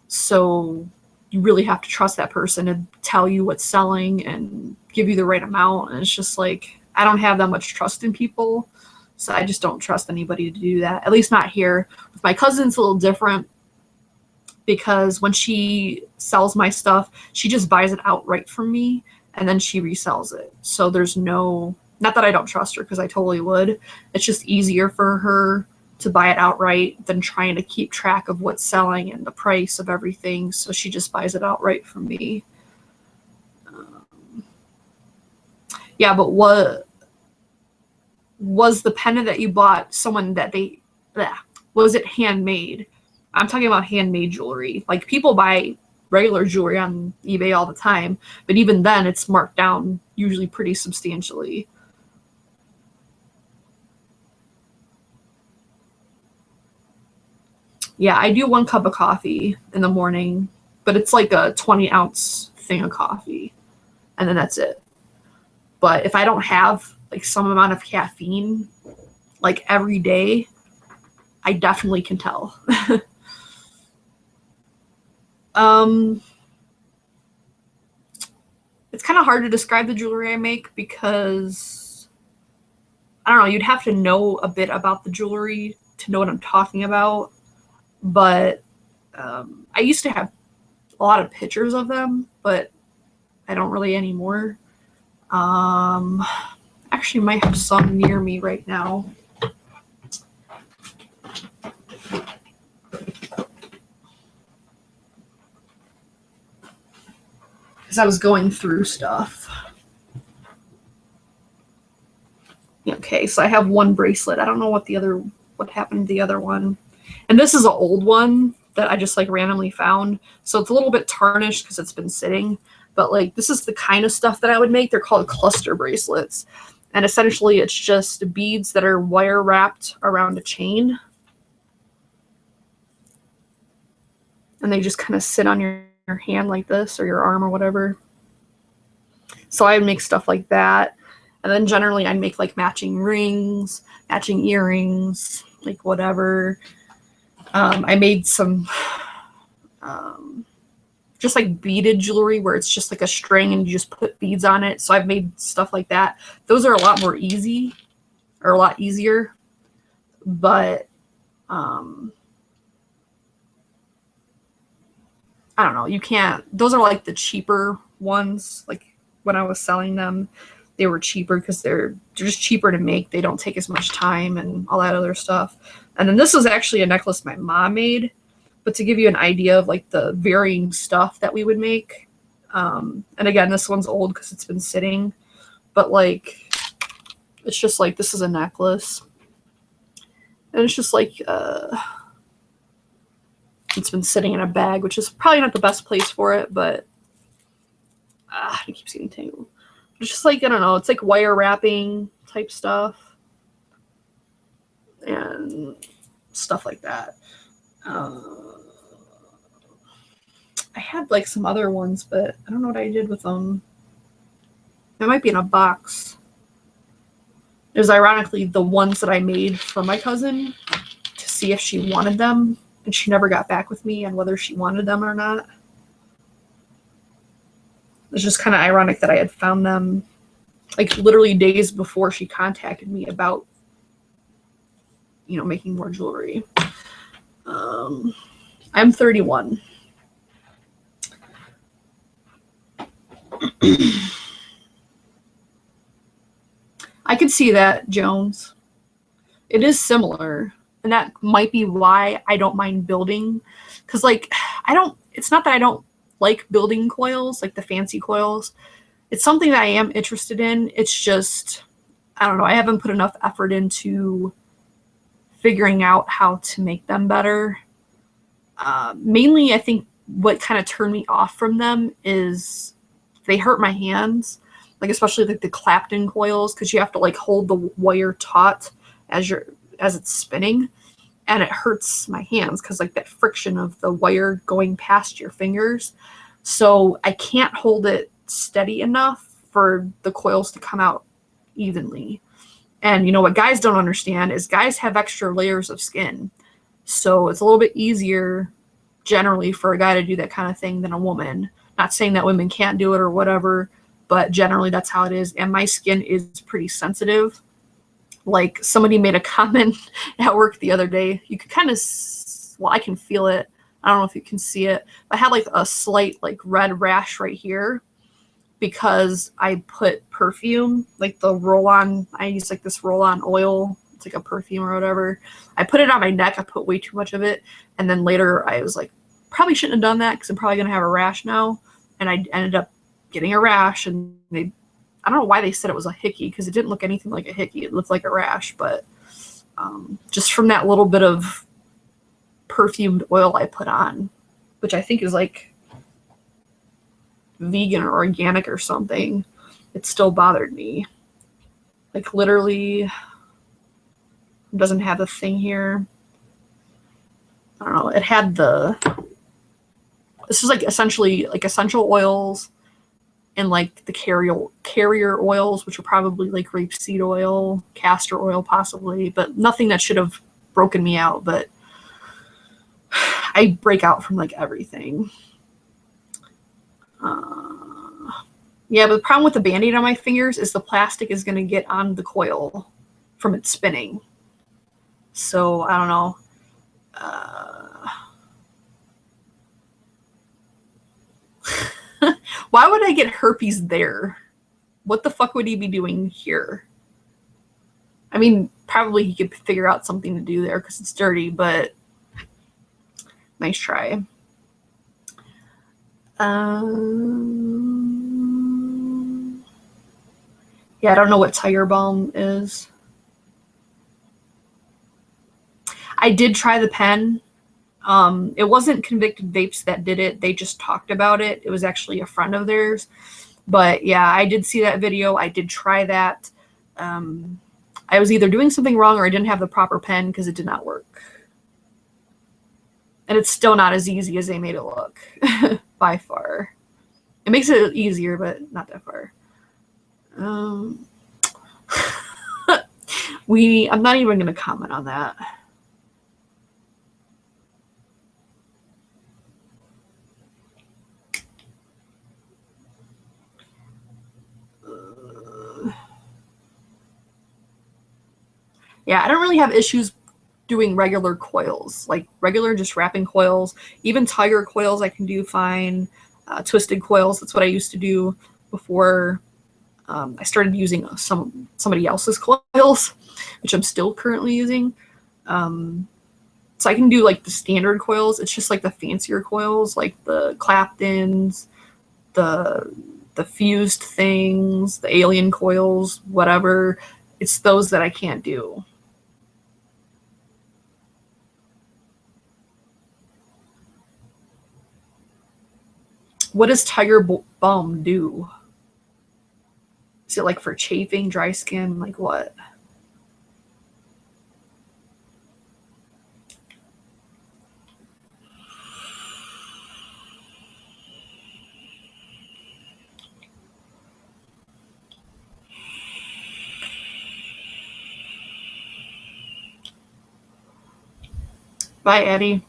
So you really have to trust that person to tell you what's selling and give you the right amount. And it's just like, I don't have that much trust in people. So I just don't trust anybody to do that. At least not here. With my cousin, it's a little different, because when she sells my stuff, she just buys it outright from me and then she resells it. So there's not that I don't trust her, because I totally would. It's just easier for her to buy it outright than trying to keep track of what's selling and the price of everything. So she just buys it outright from me. Yeah, but what was the pendant that you bought someone that was it handmade? I'm talking about handmade jewelry. Like people buy regular jewelry on eBay all the time, but even then it's marked down usually pretty substantially. Yeah, I do 1 cup of coffee in the morning, but it's like a 20-ounce thing of coffee, and then that's it. But if I don't have like some amount of caffeine like every day, I definitely can tell. It's kind of hard to describe the jewelry I make, because I don't know, you'd have to know a bit about the jewelry to know what I'm talking about. But I used to have a lot of pictures of them, but I don't really anymore. Actually might have some near me right now. Because I was going through stuff. Okay, so I have one bracelet. I don't know what happened to the other one. And this is an old one that I just like randomly found. So it's a little bit tarnished because it's been sitting. But like this is the kind of stuff that I would make. They're called cluster bracelets. And essentially it's just beads that are wire wrapped around a chain. And they just kind of sit on your hand like this, or your arm or whatever. So I would make stuff like that. And then generally I'd make like matching rings, matching earrings, like whatever. I made some just like beaded jewelry where it's just like a string and you just put beads on it. So I've made stuff like that. Those are a lot more easy, or a lot easier. But I don't know, you can't, those are like the cheaper ones. Like when I was selling them, they were cheaper because they're just cheaper to make. They don't take as much time and all that other stuff. And then this was actually a necklace my mom made, but to give you an idea of like the varying stuff that we would make. And again, this one's old because it's been sitting, but like, it's just like, this is a necklace. And it's just like, it's been sitting in a bag, which is probably not the best place for it, but it keeps getting tangled. It's just like, I don't know, it's like wire wrapping type stuff and stuff like that. I had like some other ones, but I don't know what I did with them. They might be in a box. It was ironically the ones that I made for my cousin to see if she wanted them, and she never got back with me on whether she wanted them or not. It's just kind of ironic that I had found them like literally days before she contacted me about, you know, making more jewelry. I'm 31. I could see that, Jones. It is similar, and that might be why I don't mind building, because like it's not that I don't like building coils, like the fancy coils. It's something that I am interested in. It's just, I don't know, I haven't put enough effort into figuring out how to make them better. Mainly, I think what kind of turned me off from them is they hurt my hands, like especially like the Clapton coils, because you have to like hold the wire taut as it's spinning, and it hurts my hands because like that friction of the wire going past your fingers. So I can't hold it steady enough for the coils to come out evenly. And you know what guys don't understand is guys have extra layers of skin. So it's a little bit easier generally for a guy to do that kind of thing than a woman. Not saying that women can't do it or whatever, but generally that's how it is. And my skin is pretty sensitive. Like somebody made a comment at work the other day. You could kind of, well, I can feel it. I don't know if you can see it. I had like a slight like red rash right here because I put perfume, like the roll-on. I use like this roll-on oil. It's like a perfume or whatever. I put it on my neck. I put way too much of it. And then later I was like, probably shouldn't have done that because I'm probably going to have a rash now. And I ended up getting a rash, and I don't know why they said it was a hickey, because it didn't look anything like a hickey. It looked like a rash, but just from that little bit of perfumed oil I put on, which I think is like vegan or organic or something, it still bothered me. Like literally, it doesn't have the thing here. I don't know. It had this is like essentially like essential oils and like the carrier oils, which are probably like rapeseed oil, castor oil possibly, but nothing that should have broken me out. But I break out from like everything. Yeah, but the problem with the Band-Aid on my fingers is the plastic is going to get on the coil from it spinning. So I don't know. Why would I get herpes there? What the fuck would he be doing here? I mean, probably he could figure out something to do there because it's dirty, but nice try. Yeah, I don't know what Tiger Balm is. I did try the pen. It wasn't Convicted Vapes that did it. They just talked about it. It was actually a friend of theirs. But yeah, I did see that video. I did try that. I was either doing something wrong or I didn't have the proper pen because it did not work. And it's still not as easy as they made it look, by far. It makes it easier, but not that far. I'm not even going to comment on that. Yeah, I don't really have issues doing regular coils, like regular just wrapping coils. Even Tiger coils I can do fine. Twisted coils, that's what I used to do before I started using somebody else's coils, which I'm still currently using. So I can do like the standard coils. It's just like the fancier coils, like the Claptons, the fused things, the alien coils, whatever. It's those that I can't do. What does Tiger Balm do? Is it like for chafing, dry skin? Like what? Bye, Eddie.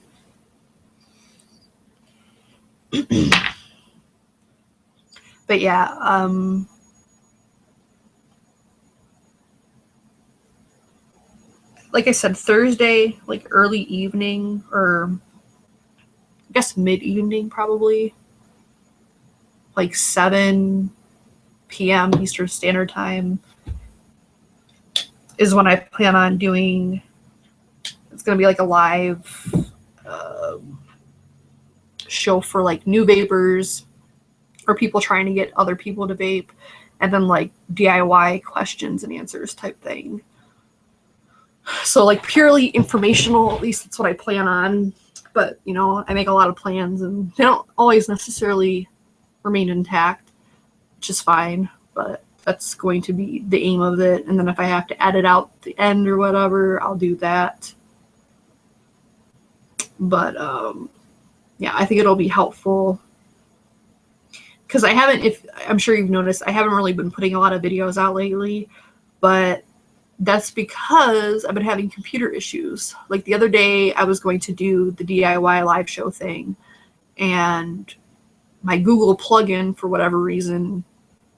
But yeah, like I said, Thursday, like early evening, or I guess mid-evening probably, like 7 p.m. Eastern Standard Time is when I plan on doing. It's going to be like a live show for like new vapors or people trying to get other people to vape, and then like DIY questions and answers type thing. So like purely informational, at least that's what I plan on. But, you know, I make a lot of plans and they don't always necessarily remain intact, which is fine, but that's going to be the aim of it. And then if I have to edit out the end or whatever, I'll do that. But yeah, I think it'll be helpful because I haven't, if I'm sure you've noticed, I haven't really been putting a lot of videos out lately, but that's because I've been having computer issues. Like the other day I was going to do the DIY live show thing and my Google plugin for whatever reason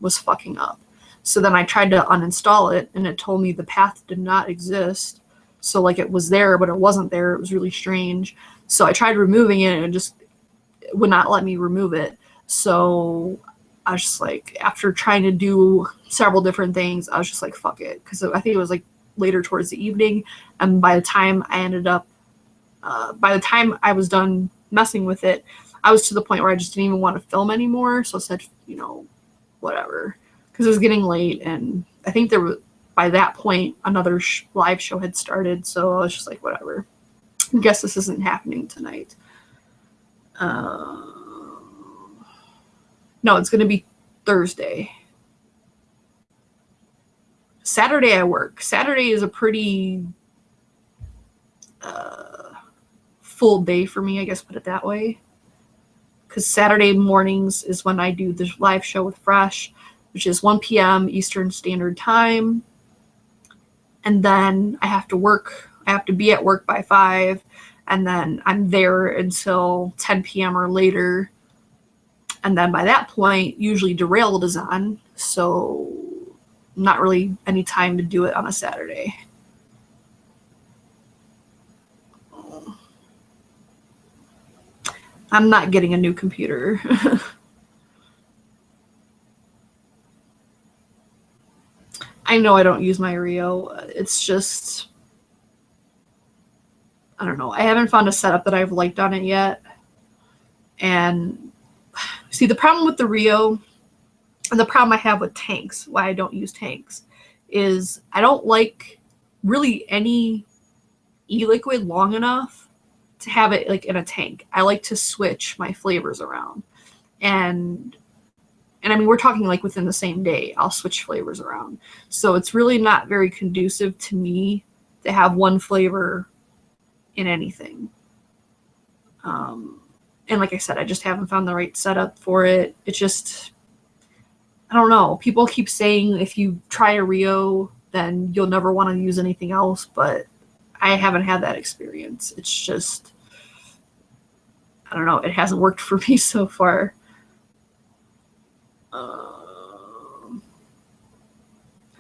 was fucking up. So then I tried to uninstall it and it told me the path did not exist. So like it was there, but it wasn't there. It was really strange. So I tried removing it and it just would not let me remove it. So I was just like, after trying to do several different things, I was just like, fuck it. Because I think it was like later towards the evening. And by the time I ended up, by the time I was done messing with it, I was to the point where I just didn't even want to film anymore. So I said, you know, whatever. Because it was getting late. And I think there was, by that point, another live show had started. So I was just like, whatever. I guess this isn't happening tonight. No, it's going to be Thursday. Saturday I work. Saturday is a pretty full day for me, I guess, put it that way. Because Saturday mornings is when I do the live show with Fresh, which is 1 p.m. Eastern Standard Time. And then I have to work. I have to be at work by 5. And then I'm there until 10 p.m. or later. And then by that point, usually Derailed is on. So not really any time to do it on a Saturday. I'm not getting a new computer. I know I don't use my Rio. It's just, I don't know. I haven't found a setup that I've liked on it yet. And see, the problem with the Rio and the problem I have with tanks, why I don't use tanks, is I don't like really any e-liquid long enough to have it like in a tank. I like to switch my flavors around. And I mean, we're talking like within the same day, I'll switch flavors around. So it's really not very conducive to me to have one flavor in anything. And like I said, I just haven't found the right setup for it. It's just, I don't know. People keep saying if you try a Rio, then you'll never want to use anything else. But I haven't had that experience. It's just, I don't know. It hasn't worked for me so far.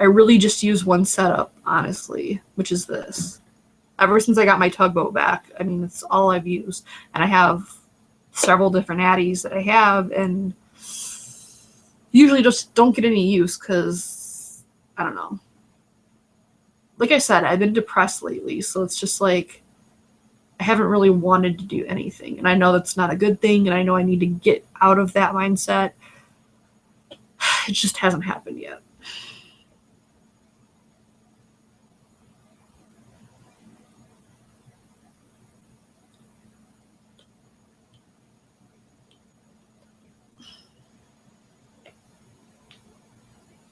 I really just use one setup, honestly, which is this. Ever since I got my tugboat back, I mean, it's all I've used. And I have several different Addies that I have, and usually just don't get any use because, I don't know. Like I said, I've been depressed lately, so it's just like, I haven't really wanted to do anything. And I know that's not a good thing, and I know I need to get out of that mindset. It just hasn't happened yet.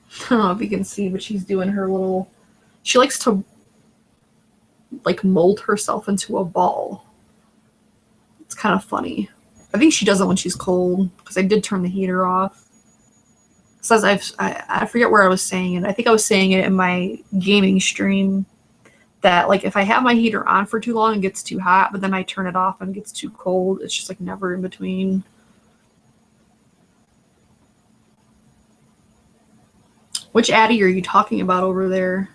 I don't know if you can see, but she's doing her little, she likes to like mold herself into a ball. It's kind of funny. I think she does it when she's cold, because I did turn the heater off. Says I forget where I was saying it. I think I was saying it in my gaming stream that like if I have my heater on for too long, it gets too hot, but then I turn it off and it gets too cold. It's just like never in between. Which Addie are you talking about over there?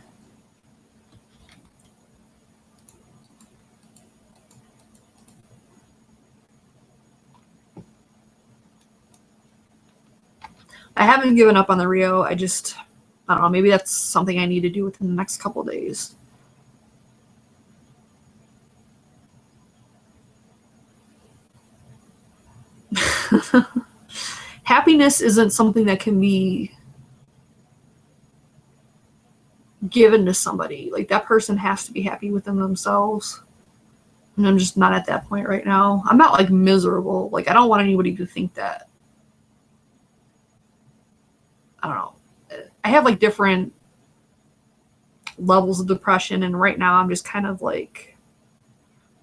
I haven't given up on the Rio. I don't know, maybe that's something I need to do within the next couple days. Happiness isn't something that can be given to somebody. Like, that person has to be happy within themselves. And I'm just not at that point right now. I'm not like miserable. Like, I don't want anybody to think that. I don't know. I have like different levels of depression, and right now I'm just kind of like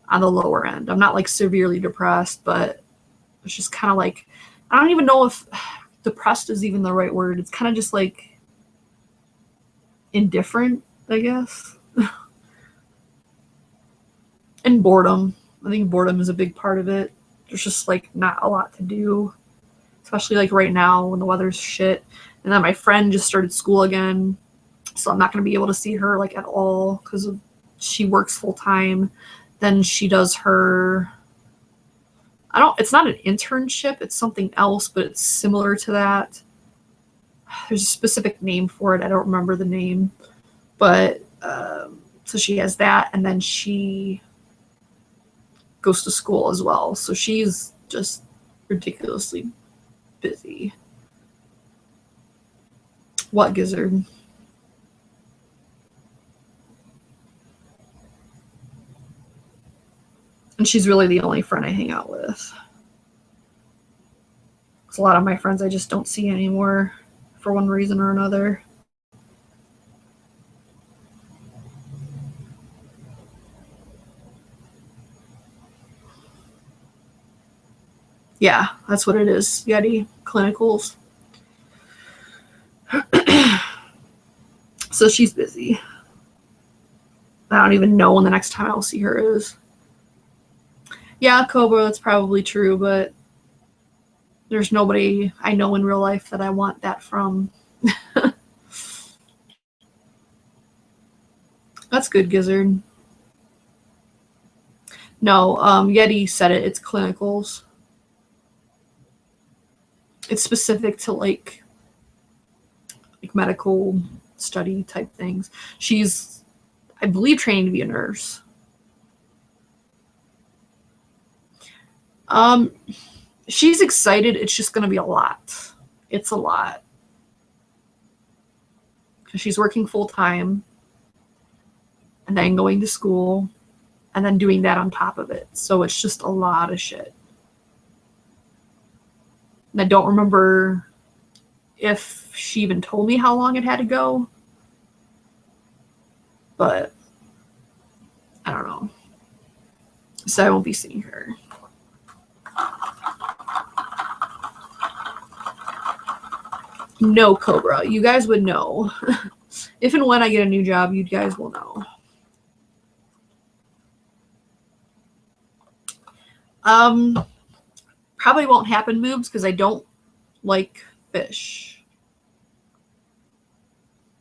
on the lower end. I'm not like severely depressed, but it's just kind of like, I don't even know if depressed is even the right word. It's kind of just like indifferent, I guess. And boredom. I think boredom is a big part of it. There's just like not a lot to do, especially like right now when the weather's shit. And then my friend just started school again, so I'm not going to be able to see her like at all because she works full time. Then she does her, it's not an internship, it's something else, but it's similar to that. There's a specific name for it. I don't remember the name, but so she has that, and then she goes to school as well. So she's just ridiculously busy. What, Gizzard? And she's really the only friend I hang out with. Because a lot of my friends I just don't see anymore for one reason or another. Yeah, that's what it is. Yeti clinicals. So she's busy. I don't even know when the next time I'll see her is. Yeah, Cobra, that's probably true, but there's nobody I know in real life that I want that from. That's good, Gizzard. No, Yeti said it. It's clinicals. It's specific to like medical study type things. She's, I believe, training to be a nurse. She's excited. It's just going to be a lot. It's a lot. Because she's working full time and then going to school and then doing that on top of it. So it's just a lot of shit. And I don't remember if she even told me how long it had to go. But I don't know. So I won't be seeing her. No, Cobra. You guys would know. If and when I get a new job, you guys will know. Probably won't happen, Moobs, because I don't like fish.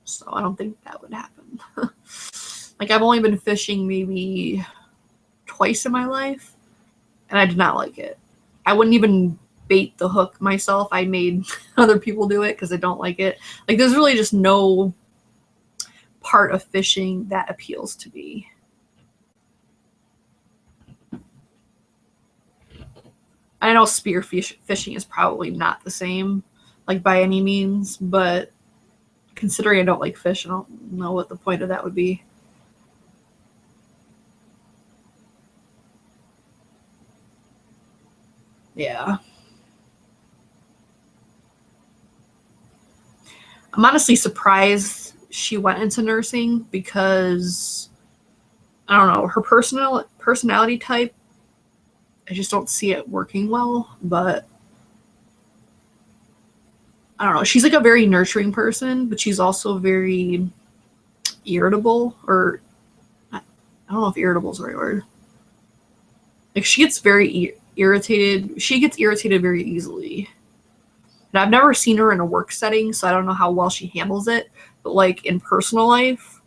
So I don't think that would happen. Like, I've only been fishing maybe twice in my life, and I did not like it. I wouldn't even bait the hook myself. I made other people do it because I don't like it. Like, there's really just no part of fishing that appeals to me. I know spear fishing is probably not the same, like by any means, but considering I don't like fish, I don't know what the point of that would be. Yeah. I'm honestly surprised she went into nursing because I don't know, her personality type, I just don't see it working well, but I don't know. She's like a very nurturing person, but she's also very irritable, or I don't know if irritable is the right word. Like she gets very irritated. She gets irritated very easily. And I've never seen her in a work setting, so I don't know how well she handles it. But like in personal life,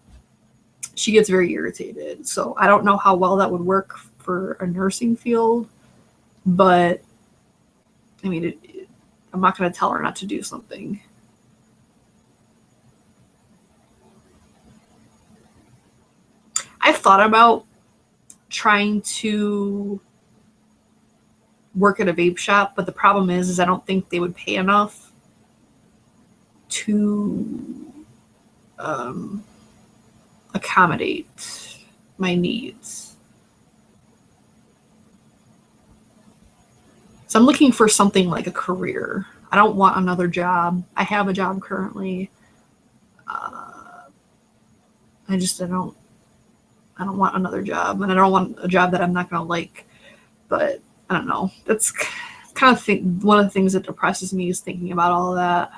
she gets very irritated. So I don't know how well that would work for a nursing field. But I mean, I'm not going to tell her not to do something. I've thought about trying to work at a vape shop, but the problem is I don't think they would pay enough to accommodate my needs. So I'm looking for something like a career. I don't want another job. I have a job currently. I don't want another job, and I don't want a job that I'm not going to like. But I don't know. That's kind of one of the things that depresses me is thinking about all of that.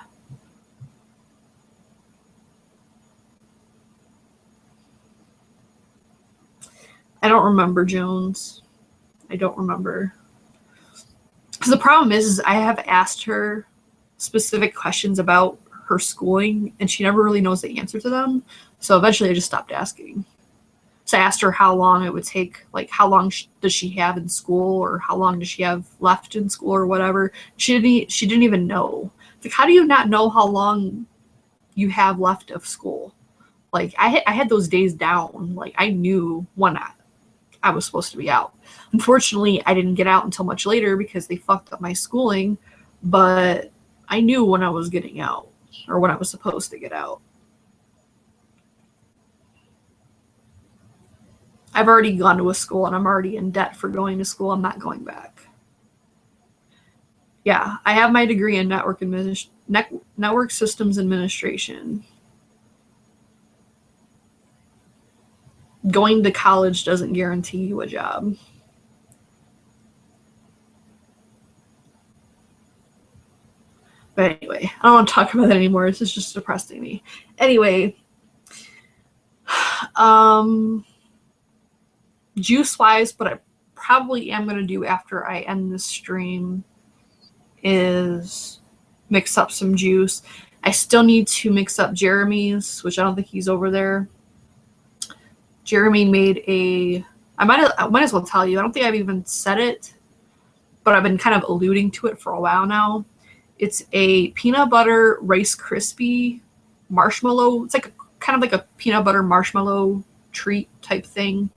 I don't remember Jones. I don't remember. Because the problem is I have asked her specific questions about her schooling, and she never really knows the answer to them. So eventually I just stopped asking. So I asked her how long it would take, like how long does she have in school, or how long does she have left in school, or whatever. She didn't even know. Like, how do you not know how long you have left of school? Like I had those days down. Like I knew when I was supposed to be out. Unfortunately, I didn't get out until much later because they fucked up my schooling, but I knew when I was getting out, or when I was supposed to get out. I've already gone to a school and I'm already in debt for going to school. I'm not going back. Yeah, I have my degree in network systems administration. Going to college doesn't guarantee you a job. But anyway, I don't want to talk about that anymore. This is just depressing me. Anyway, juice-wise, what I probably am going to do after I end this stream is mix up some juice. I still need to mix up Jeremy's, which I don't think he's over there. Jeremy made I might as well tell you. I don't think I've even said it, but I've been kind of alluding to it for a while now. It's a peanut butter Rice Krispie marshmallow. It's like kind of like a peanut butter marshmallow treat type thing.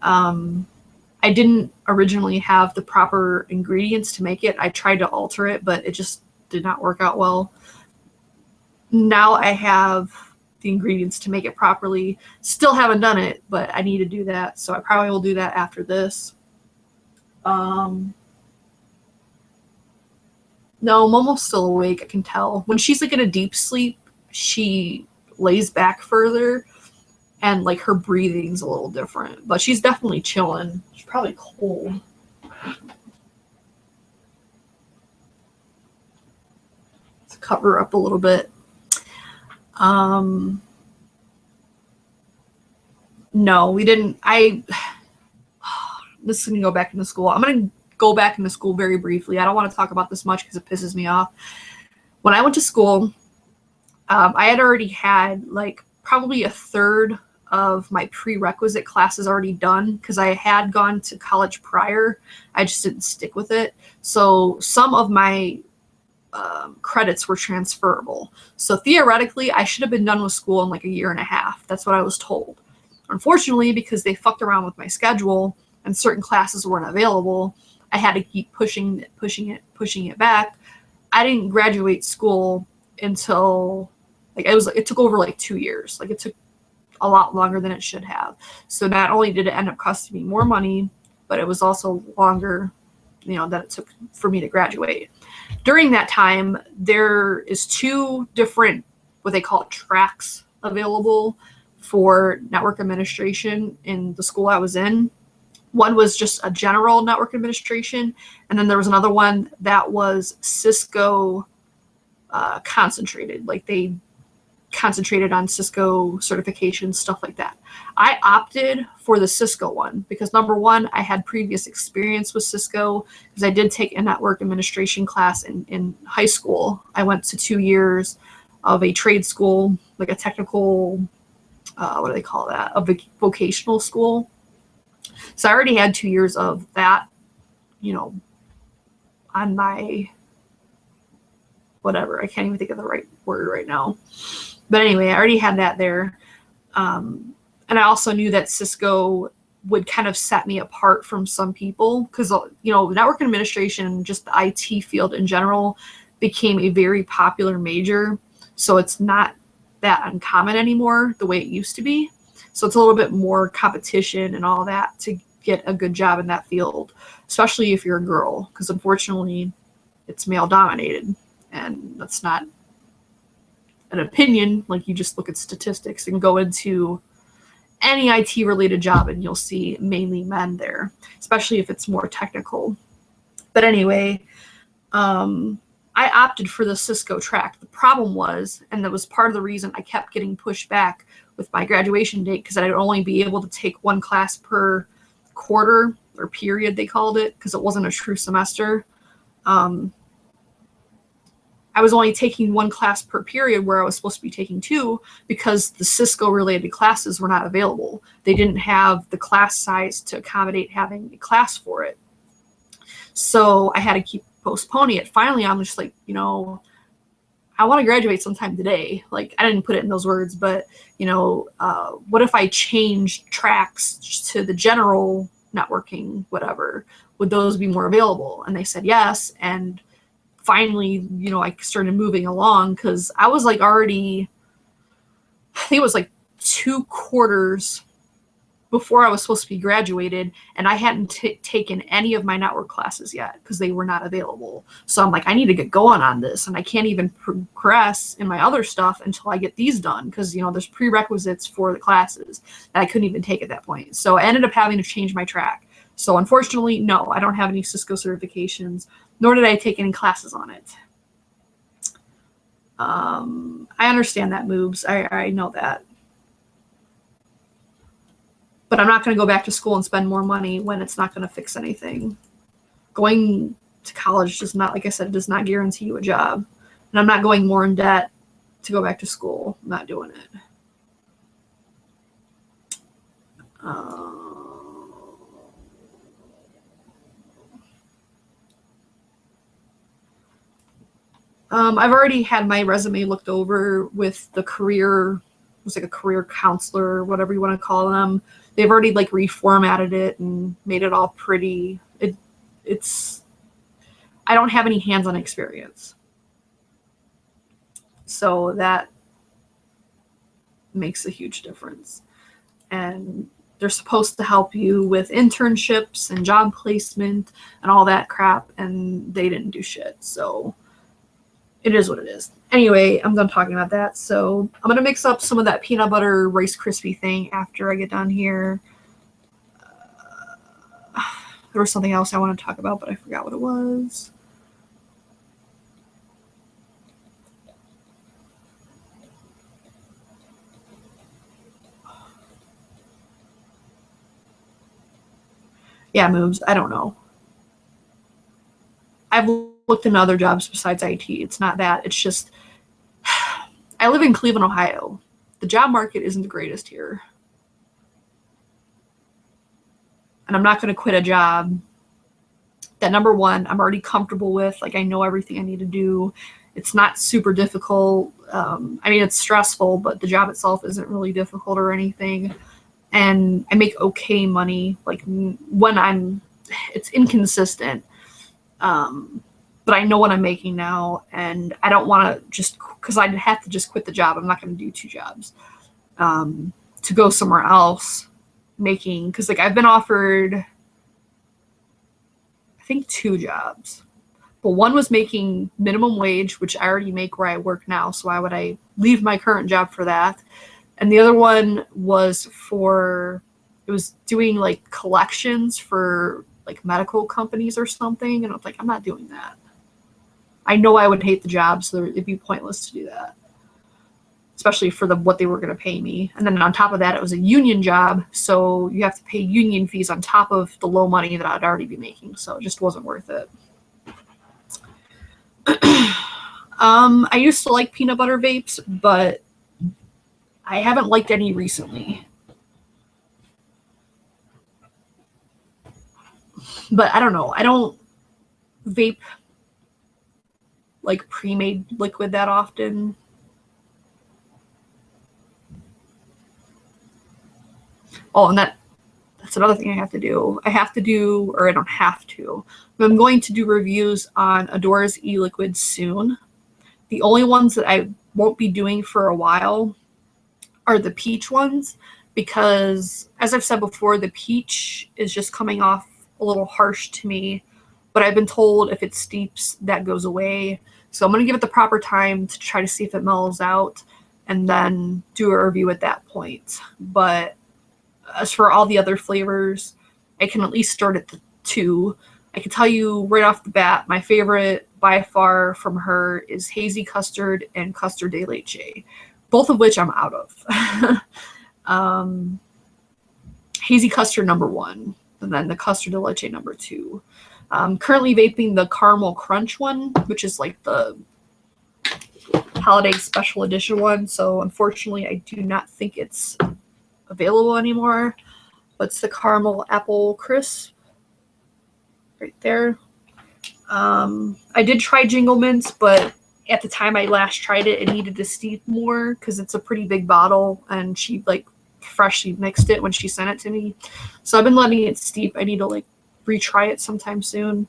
I didn't originally have the proper ingredients to make it. I tried to alter it, but it just did not work out well. Now I have the ingredients to make it properly. Still haven't done it, but I need to do that. So I probably will do that after this. No, Momo's still awake. I can tell. When she's like in a deep sleep, she lays back further, and like her breathing's a little different. But she's definitely chilling. She's probably cold. Let's cover her up a little bit. No, we didn't. This is gonna go back into school. I'm gonna go back into school very briefly. I don't want to talk about this much because it pisses me off. When I went to school, I had already had like probably a third of my prerequisite classes already done because I had gone to college prior. I just didn't stick with it. So some of my credits were transferable. So theoretically, I should have been done with school in like a year and a half. That's what I was told. Unfortunately, because they fucked around with my schedule and certain classes weren't available, I had to keep pushing it back. I didn't graduate school until like it took over like 2 years. Like it took a lot longer than it should have. So not only did it end up costing me more money, but it was also longer, that it took for me to graduate. During that time, there is 2 different, what they call tracks available for network administration in the school I was in. One was just a general network administration, and then there was another one that was Cisco concentrated. Like they concentrated on Cisco certifications, stuff like that. I opted for the Cisco one because number one, I had previous experience with Cisco because I did take a network administration class in high school. I went to 2 years of a trade school, like a technical, what do they call that? A vocational school. So I already had 2 years of that, on my, whatever. I can't even think of the right word right now. But anyway, I already had that there. And I also knew that Cisco would kind of set me apart from some people because, network administration, just the IT field in general, became a very popular major. So it's not that uncommon anymore the way it used to be. So it's a little bit more competition and all that to get a good job in that field, especially if you're a girl, because unfortunately it's male dominated. And that's not an opinion. Like you just look at statistics and go into any IT related job and you'll see mainly men there, especially if it's more technical. But anyway, I opted for the Cisco track. The problem was, and that was part of the reason I kept getting pushed back with my graduation date, because I'd only be able to take 1 class per quarter or period, they called it, because it wasn't a true semester. I was only taking 1 class per period where I was supposed to be taking 2 because the Cisco related classes were not available. They didn't have the class size to accommodate having a class for it. So I had to keep postponing it. Finally, I'm just like, I want to graduate sometime today. Like I didn't put it in those words, but what if I change tracks to the general networking, whatever, would those be more available? And they said yes. And finally, I started moving along because I was like already, I think it was like 2 quarters before I was supposed to be graduated, and I hadn't taken any of my network classes yet because they were not available. So I'm like, I need to get going on this, and I can't even progress in my other stuff until I get these done because, there's prerequisites for the classes that I couldn't even take at that point. So I ended up having to change my track. So unfortunately, no, I don't have any Cisco certifications, nor did I take any classes on it. I understand that, Moobs. I know that. But I'm not going to go back to school and spend more money when it's not going to fix anything. Going to college does not, like I said, does not guarantee you a job. And I'm not going more in debt to go back to school. I'm not doing it. I've already had my resume looked over with the career, it was like a career counselor or whatever you want to call them. They've already like reformatted it and made it all pretty. It's I don't have any hands-on experience. So that makes a huge difference. And they're supposed to help you with internships and job placement and all that crap, and they didn't do shit. So it is what it is. Anyway, I'm done talking about that. So I'm going to mix up some of that peanut butter Rice Krispie thing after I get done here. There was something else I wanted to talk about, but I forgot what it was. Yeah, moves. I don't know. I've looked into other jobs besides IT. It's not that. It's just, I live in Cleveland, Ohio. The job market isn't the greatest here. And I'm not going to quit a job that, number one, I'm already comfortable with. Like, I know everything I need to do. It's not super difficult. I mean, it's stressful, but the job itself isn't really difficult or anything. And I make okay money. Like, when I'm it's inconsistent. But I know what I'm making now, and I don't want to just, because I'd have to just quit the job. I'm not going to do 2 jobs, to go somewhere else making, because like I've been offered, I think 2 jobs, but one was making minimum wage, which I already make where I work now. So why would I leave my current job for that? And the other one was it was doing like collections for like medical companies or something. And I was like, I'm not doing that. I know I would hate the job, so it'd be pointless to do that, especially for what they were going to pay me. And then on top of that, it was a union job, so you have to pay union fees on top of the low money that I'd already be making, so it just wasn't worth it. I used to like peanut butter vapes, but I haven't liked any recently. But I don't know. I don't vape like pre-made liquid that often. Oh, and that's another thing I have to do. I have to do, or I don't have to, but I'm going to do reviews on Adora's ELIQUID soon. The only ones that I won't be doing for a while are the peach ones, because as I've said before, the peach is just coming off a little harsh to me, but I've been told if it steeps, that goes away. So I'm going to give it the proper time to try to see if it mellows out and then do a review at that point. But as for all the other flavors, I can at least start at the 2. I can tell you right off the bat, my favorite by far from her is Hazy Custard and Custard de Leche, both of which I'm out of. Hazy Custard number 1, and then the Custard de Leche number 2. Currently vaping the Caramel Crunch one, which is like the holiday special edition one. So unfortunately, I do not think it's available anymore. But it's the Caramel Apple Crisp right there. I did try Jingle Mints, but at the time I last tried it, it needed to steep more because it's a pretty big bottle, and she like freshly mixed it when she sent it to me. So I've been letting it steep. I need to like retry it sometime soon.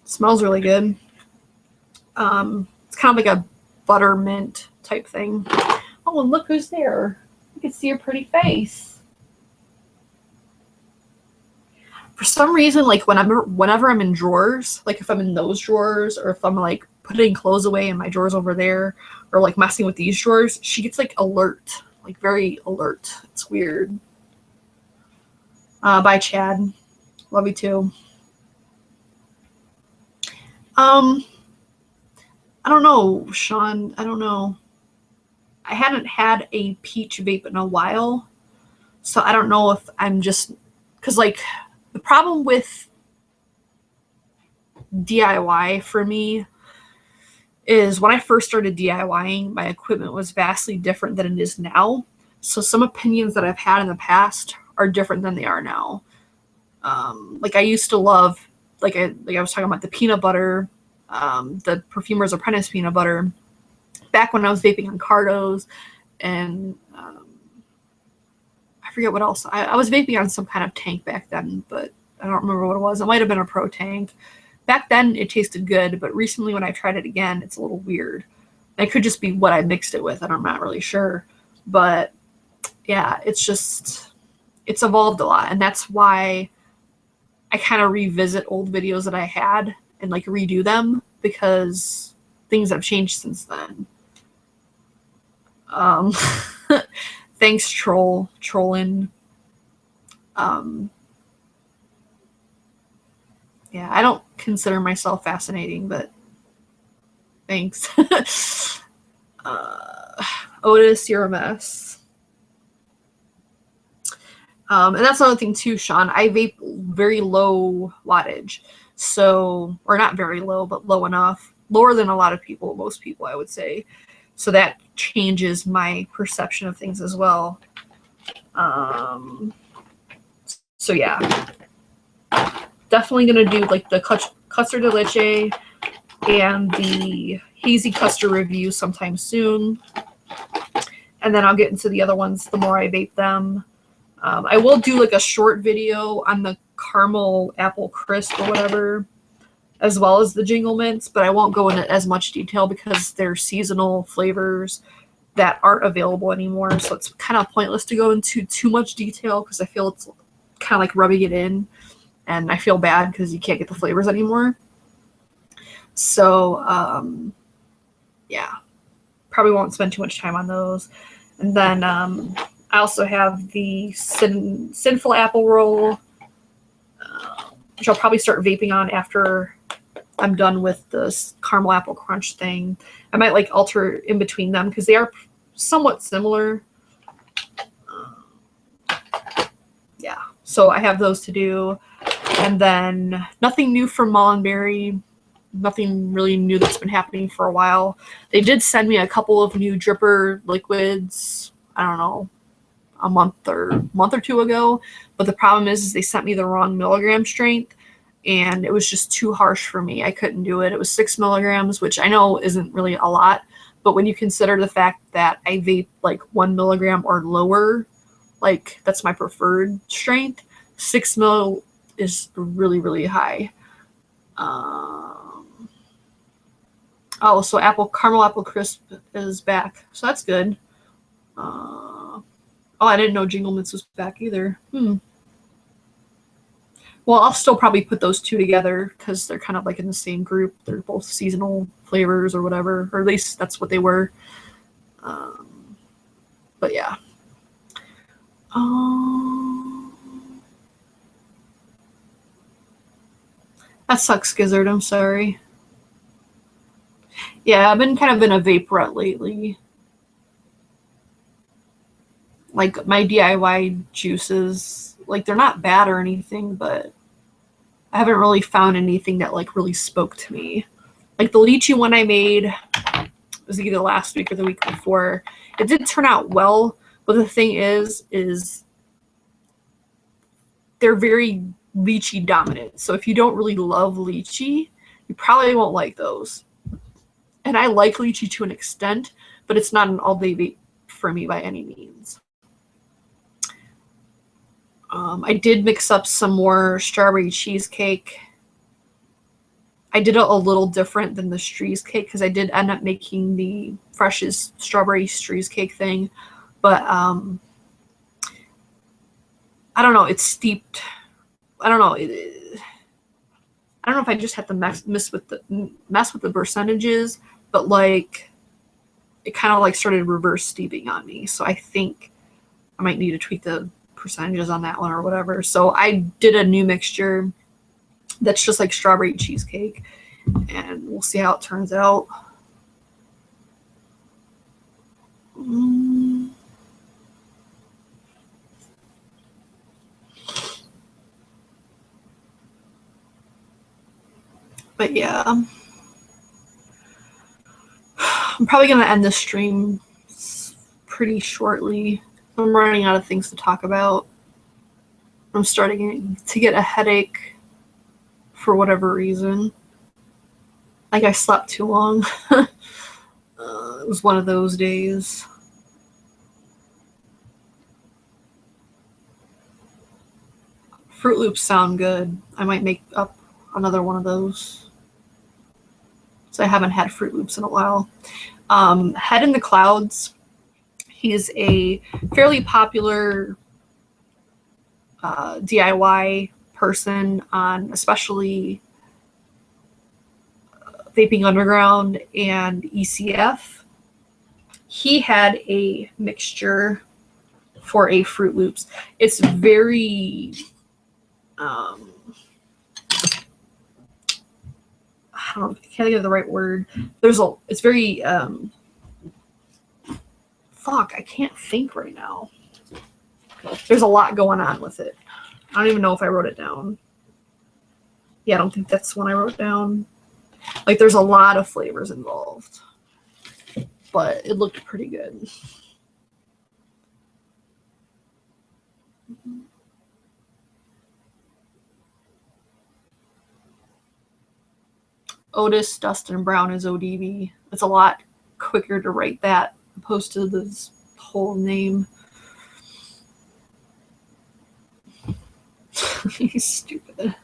It smells really good. It's kind of like a buttermint type thing. Oh, and look who's there. You can see her pretty face. For some reason, like whenever I'm in drawers, like if I'm in those drawers, or if I'm like putting clothes away in my drawers over there, or like messing with these drawers, she gets like alert, like very alert. It's weird. Bye, Chad. Love you too. I don't know, Sean. I don't know. I hadn't had a peach vape in a while, so I don't know if I'm just, because like the problem with DIY for me is when I first started DIYing, my equipment was vastly different than it is now. So some opinions that I've had in the past are different than they are now. Like I used to love, like I was talking about the peanut butter, the Perfumer's Apprentice peanut butter, back when I was vaping on Cardos, and I forget what else. I was vaping on some kind of tank back then, but I don't remember what it was. It might have been a Pro Tank. Back then it tasted good, but recently when I tried it again, it's a little weird. It could just be what I mixed it with, and I'm not really sure. But yeah, it's evolved a lot, and that's why I kind of revisit old videos that I had and like redo them, because things have changed since then. Thanks, trolling. Yeah, I don't consider myself fascinating, but thanks. Otis, you're a mess. And that's another thing too, Sean. I vape very low wattage. So, or not very low, but low enough. Lower than a lot of people, most people, I would say. So that changes my perception of things as well. So yeah. Definitely going to do like the Custard de Leche and the Hazy Custard review sometime soon. And then I'll get into the other ones the more I vape them. I will do like a short video on the caramel apple crisp or whatever, as well as the jingle mints, but I won't go into as much detail because they're seasonal flavors that aren't available anymore. So it's kind of pointless to go into too much detail because I feel it's kind of like rubbing it in, and I feel bad because you can't get the flavors anymore. So yeah, probably won't spend too much time on those. And then I also have the Sinful Apple Roll, which I'll probably start vaping on after I'm done with this caramel apple crunch thing. I might like alter in between them because they are somewhat similar. Yeah, so I have those to do. And then nothing new from Mullenberry. Nothing really new that's been happening for a while. They did send me a couple of new dripper liquids, I don't know, a month or two ago. But the problem is they sent me the wrong milligram strength, and it was just too harsh for me. I couldn't do it. It was 6 milligrams, which I know isn't really a lot, but when you consider the fact that I vape like 1 milligram or lower, like that's my preferred strength, 6 mil is really, really high. Oh, so caramel apple crisp is back, so that's good. Oh, I didn't know Jingle Mints was back either. Well, I'll still probably put those two together because they're kind of like in the same group. They're both seasonal flavors or whatever, or at least that's what they were. But yeah. That sucks, Gizzard. I'm sorry. Yeah, I've been kind of in a vape rut lately. Like my DIY juices, like they're not bad or anything, but I haven't really found anything that like really spoke to me. Like the lychee one I made, it was either last week or the week before. It did turn out well, but the thing is they're very lychee dominant. So if you don't really love lychee, you probably won't like those. And I like lychee to an extent, but it's not an all-day vape for me by any means. I did mix up some more strawberry cheesecake. I did it a little different than the Streeze cake because I did end up making the freshest strawberry Streeze cake thing, but I don't know. It's steeped. I don't know. I don't know if I just had to mess with the percentages, but like it kind of like started reverse steeping on me. So I think I might need to tweak the percentages on that one or whatever. So I did a new mixture that's just like strawberry cheesecake, and we'll see how it turns out. But yeah, I'm probably going to end this stream pretty shortly. I'm running out of things to talk about. I'm starting to get a headache for whatever reason. Like I slept too long. It was one of those days. Fruit Loops sound good. I might make up another one of those. So I haven't had Fruit Loops in a while. Head in the Clouds. He's a fairly popular DIY person on especially Vaping Underground and ECF. He had a mixture for a Fruit Loops. It's very I don't know, I can't think of the right word. It's very I can't think right now. There's a lot going on with it. I don't even know if I wrote it down. Yeah, I don't think that's one I wrote down. Like there's a lot of flavors involved, but it looked pretty good. Otis Dustin Brown is ODB. It's a lot quicker to write that opposed to this whole name. He's stupid.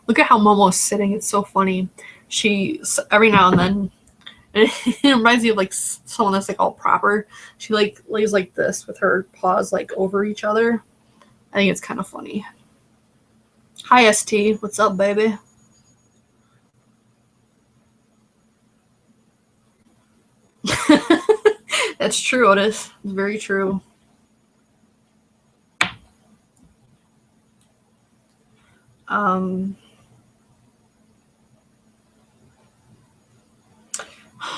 Look at how Momo's sitting. It's so funny. She, every now and then, it reminds me of like someone that's like all proper. She like lays like this with her paws like over each other. I think it's kind of funny. Hi, ST. What's up, baby? That's true, Otis. It's very true.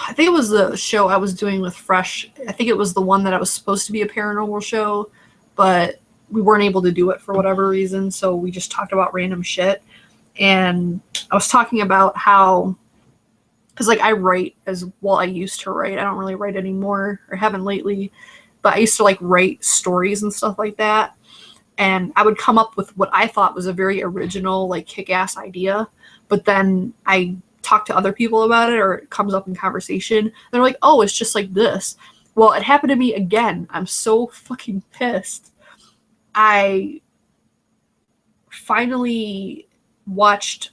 I think it was the show I was doing with Fresh. I think it was the one that I was supposed to be a paranormal show, but we weren't able to do it for whatever reason, so we just talked about random shit. And I was talking about how, because like I write as well, I used to write. I don't really write anymore, or haven't lately, but I used to like write stories and stuff like that. And I would come up with what I thought was a very original, like kick-ass idea, but then I talk to other people about it, or it comes up in conversation. They're like, oh, it's just like this. Well, it happened to me again. I'm so fucking pissed. I finally watched,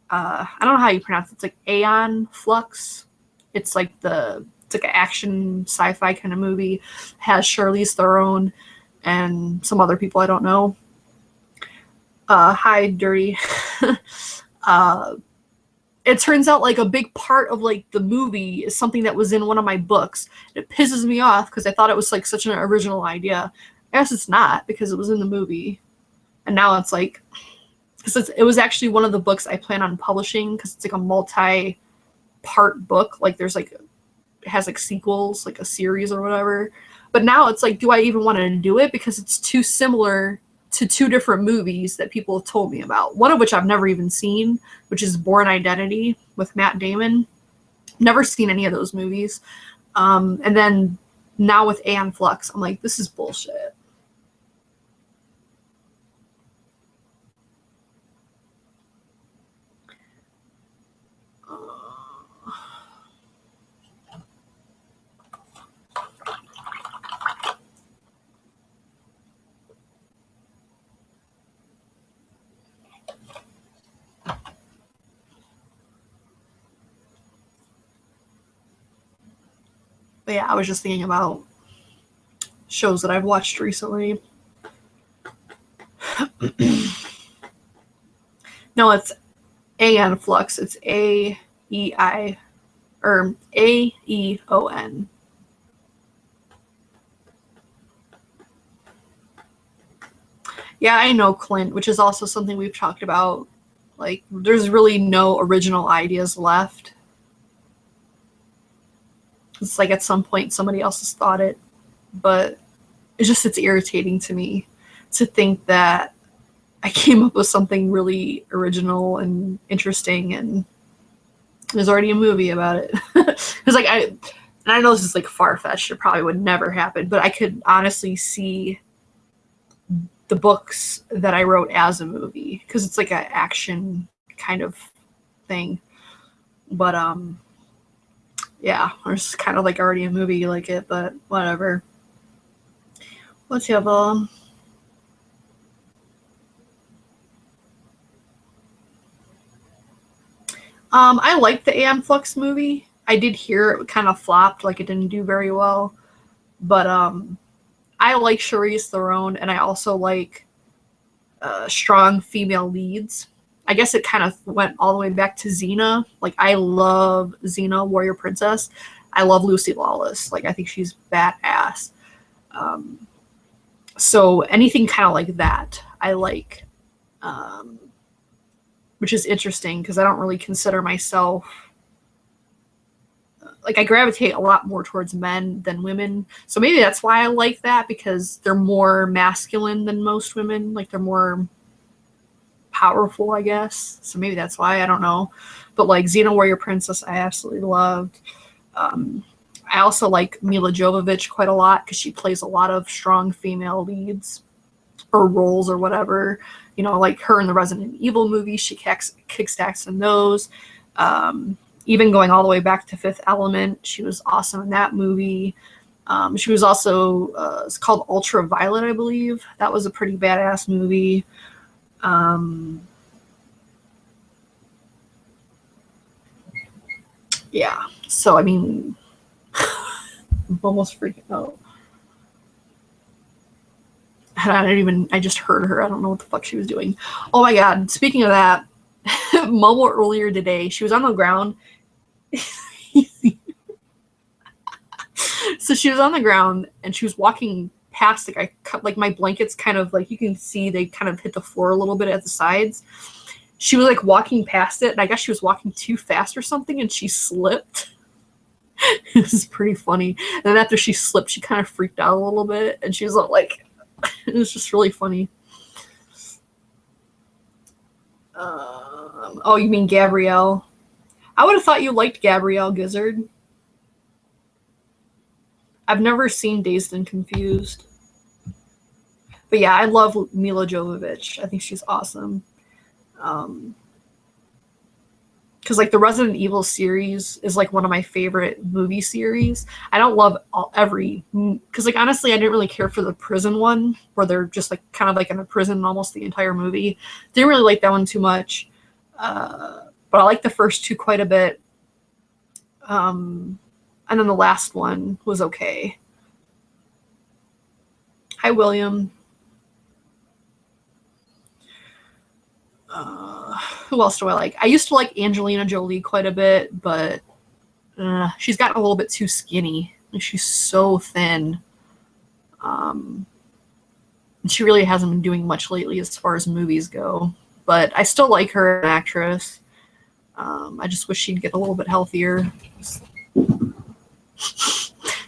I don't know how you pronounce it. It's like Aeon Flux. It's like an action sci-fi kind of movie. It has Charlize Theron and some other people I don't know. Hi, Dirty. It turns out like a big part of like the movie is something that was in one of my books. It pisses me off because I thought it was like such an original idea. I guess it's not, because it was in the movie. And now it's like, because it was actually one of the books I plan on publishing, because it's like a multi-part book. Like there's like, it has like sequels, like a series or whatever. But now it's like, do I even want to do it? Because it's too similar to two different movies that people have told me about. One of which I've never even seen, which is Born Identity with Matt Damon. Never seen any of those movies. And then now with Aeon Flux, I'm like, this is bullshit. But yeah, I was just thinking about shows that I've watched recently. No, it's Aeon Flux. It's A-E-I, or A-E-O-N. Yeah, I know, Clint, which is also something we've talked about. Like, there's really no original ideas left. It's like at some point somebody else has thought it, but it's irritating to me to think that I came up with something really original and interesting, and there's already a movie about it. Because like I know this is like far-fetched, it probably would never happen, but I could honestly see the books that I wrote as a movie, because it's like an action kind of thing. But yeah, there's kind of like already a movie like it, but whatever. What's the other? I liked the Aeon Flux movie. I did hear it kind of flopped, like it didn't do very well. But I like Charlize Theron, and I also like strong female leads. I guess it kind of went all the way back to Xena. Like, I love Xena, Warrior Princess. I love Lucy Lawless. Like, I think she's badass. So anything kind of like that, I like. Which is interesting, because I don't really consider myself... Like, I gravitate a lot more towards men than women. So maybe that's why I like that, because they're more masculine than most women. Like, they're more powerful, I guess. So maybe that's why, I don't know. But like Xena Warrior Princess, I absolutely loved. I also like Mila Jovovich quite a lot because she plays a lot of strong female leads or roles or whatever. You know, like her in the Resident Evil movies, she kicks ass in those. Even going all the way back to Fifth Element, she was awesome in that movie. She was also, it's called Ultraviolet, I believe. That was a pretty badass movie. Yeah, so I mean, I'm almost freaking out. I just heard her. I don't know what the fuck she was doing. Oh my god, speaking of that, Mumble earlier today, she was on the ground. So she was on the ground and she was walking past, like my blankets kind of, like you can see they kind of hit the floor a little bit at the sides. She was like walking past it, and I guess she was walking too fast or something, and she slipped. This is pretty funny. And then after she slipped, she kind of freaked out a little bit, and she was like, it was just really funny. Oh, you mean Gabrielle? I would have thought you liked Gabrielle Gizzard. I've never seen Dazed and Confused. But yeah, I love Mila Jovovich. I think she's awesome. Because like the Resident Evil series is like one of my favorite movie series. I don't love because like honestly I didn't really care for the prison one where they're just like kind of like in a prison almost the entire movie. Didn't really like that one too much, but I like the first two quite a bit. And then the last one was okay. Hi, William. Who else do I like? I used to like Angelina Jolie quite a bit, but she's gotten a little bit too skinny. She's so thin. And she really hasn't been doing much lately as far as movies go. But I still like her as an actress. I just wish she'd get a little bit healthier.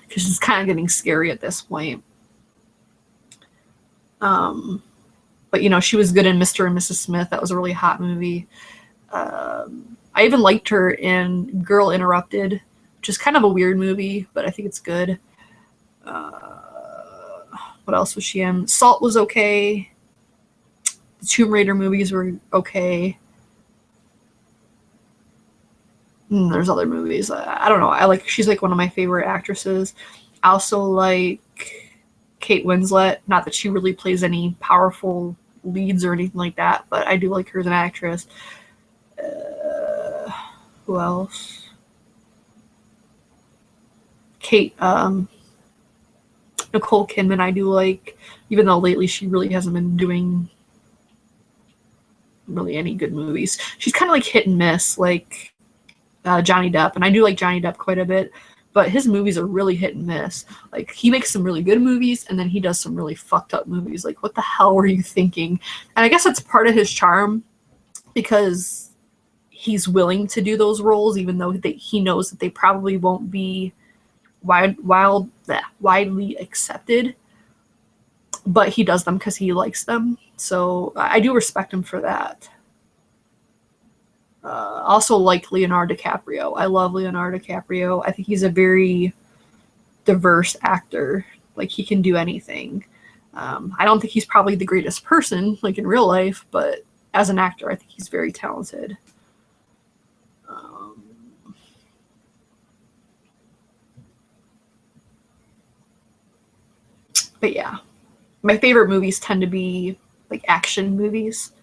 Because it's kind of getting scary at this point. But, you know, she was good in Mr. and Mrs. Smith. That was a really hot movie. I even liked her in Girl Interrupted, which is kind of a weird movie, but I think it's good. What else was she in? Salt was okay. The Tomb Raider movies were okay. There's other movies. I don't know. She's like one of my favorite actresses. I also like Kate Winslet. Not that she really plays any powerful leads or anything like that, but I do like her as an actress. Who else? Nicole Kidman I do like, even though lately she really hasn't been doing really any good movies. She's kind of like hit and miss, like Johnny Depp, and I do like Johnny Depp quite a bit, but his movies are really hit and miss. Like, he makes some really good movies, and then he does some really fucked up movies. Like, what the hell were you thinking? And I guess that's part of his charm, because he's willing to do those roles, even though he knows that they probably won't be widely accepted. But he does them because he likes them. So I do respect him for that. Also like Leonardo DiCaprio. I love Leonardo DiCaprio. I think he's a very diverse actor. Like, he can do anything. I don't think he's probably the greatest person, like in real life, but as an actor, I think he's very talented. But yeah, my favorite movies tend to be like action movies.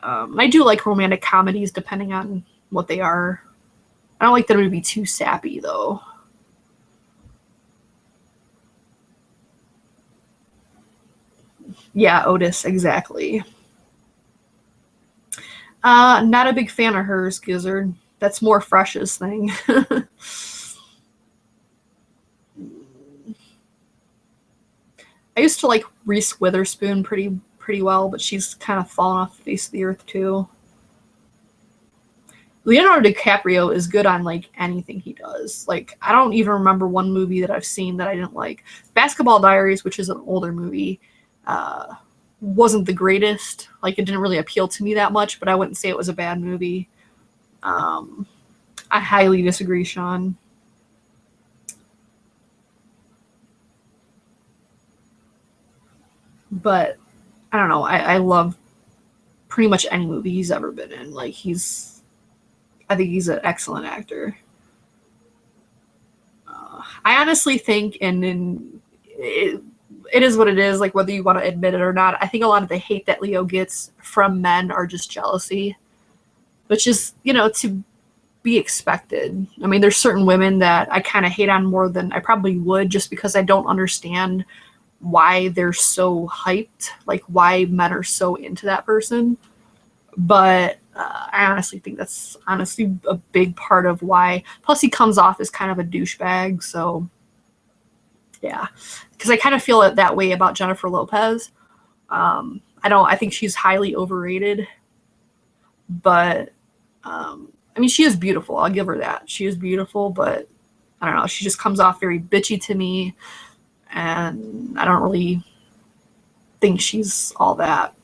I do like romantic comedies depending on what they are. I don't like them to be too sappy though. Yeah, Otis, exactly. Not a big fan of hers, Gizzard. That's more Fresh's thing. I used to like Reese Witherspoon pretty well, but she's kind of fallen off the face of the earth too. Leonardo DiCaprio is good on like anything he does. Like, I don't even remember one movie that I've seen that I didn't like. Basketball Diaries, which is an older movie, wasn't the greatest. Like, it didn't really appeal to me that much, but I wouldn't say it was a bad movie. I highly disagree, Sean. But I don't know. I love pretty much any movie he's ever been in. Like, I think he's an excellent actor. I honestly think, and it is what it is, like, whether you want to admit it or not, I think a lot of the hate that Leo gets from men are just jealousy, which is, to be expected. I mean, there's certain women that I kind of hate on more than I probably would, just because I don't understand why they're so hyped, like why men are so into that person. But I honestly think that's honestly a big part of why. Plus, he comes off as kind of a douchebag, so yeah. Because I kind of feel it that way about Jennifer Lopez. I think she's highly overrated, but I mean, she is beautiful. I'll give her that. She is beautiful, but I don't know. She just comes off very bitchy to me, and I don't really think she's all that.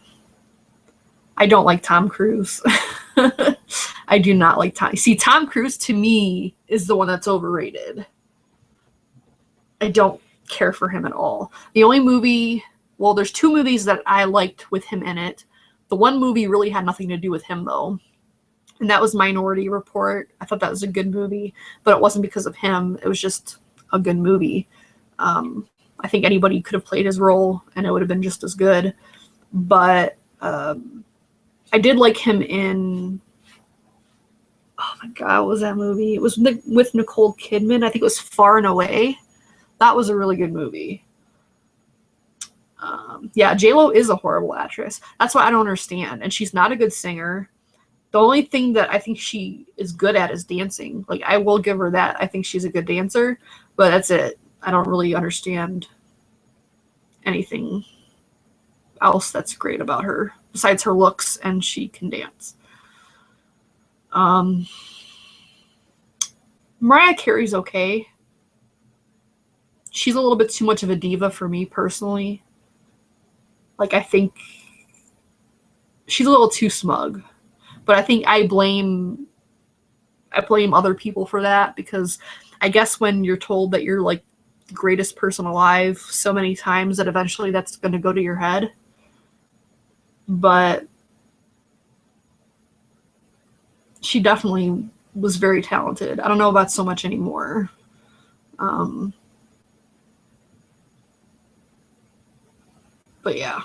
I don't like Tom Cruise. I do not like Tom. See, Tom Cruise to me is the one that's overrated. I don't care for him at all. The only movie, well, there's two movies that I liked with him in it. The one movie really had nothing to do with him, though, and that was Minority Report. I thought that was a good movie, but it wasn't because of him. It was just a good movie. I think anybody could have played his role, and it would have been just as good. But I did like him in, oh my God, what was that movie? It was with Nicole Kidman. I think it was Far and Away. That was a really good movie. Yeah, J-Lo is a horrible actress. That's what I don't understand. And she's not a good singer. The only thing that I think she is good at is dancing. Like, I will give her that. I think she's a good dancer, but that's it. I don't really understand anything else that's great about her besides her looks, and she can dance. Mariah Carey's okay. She's a little bit too much of a diva for me personally. Like, I think she's a little too smug. But I think I blame other people for that, because I guess when you're told that you're like the greatest person alive so many times, that eventually that's going to go to your head. But she definitely was very talented. I don't know about so much anymore. But yeah.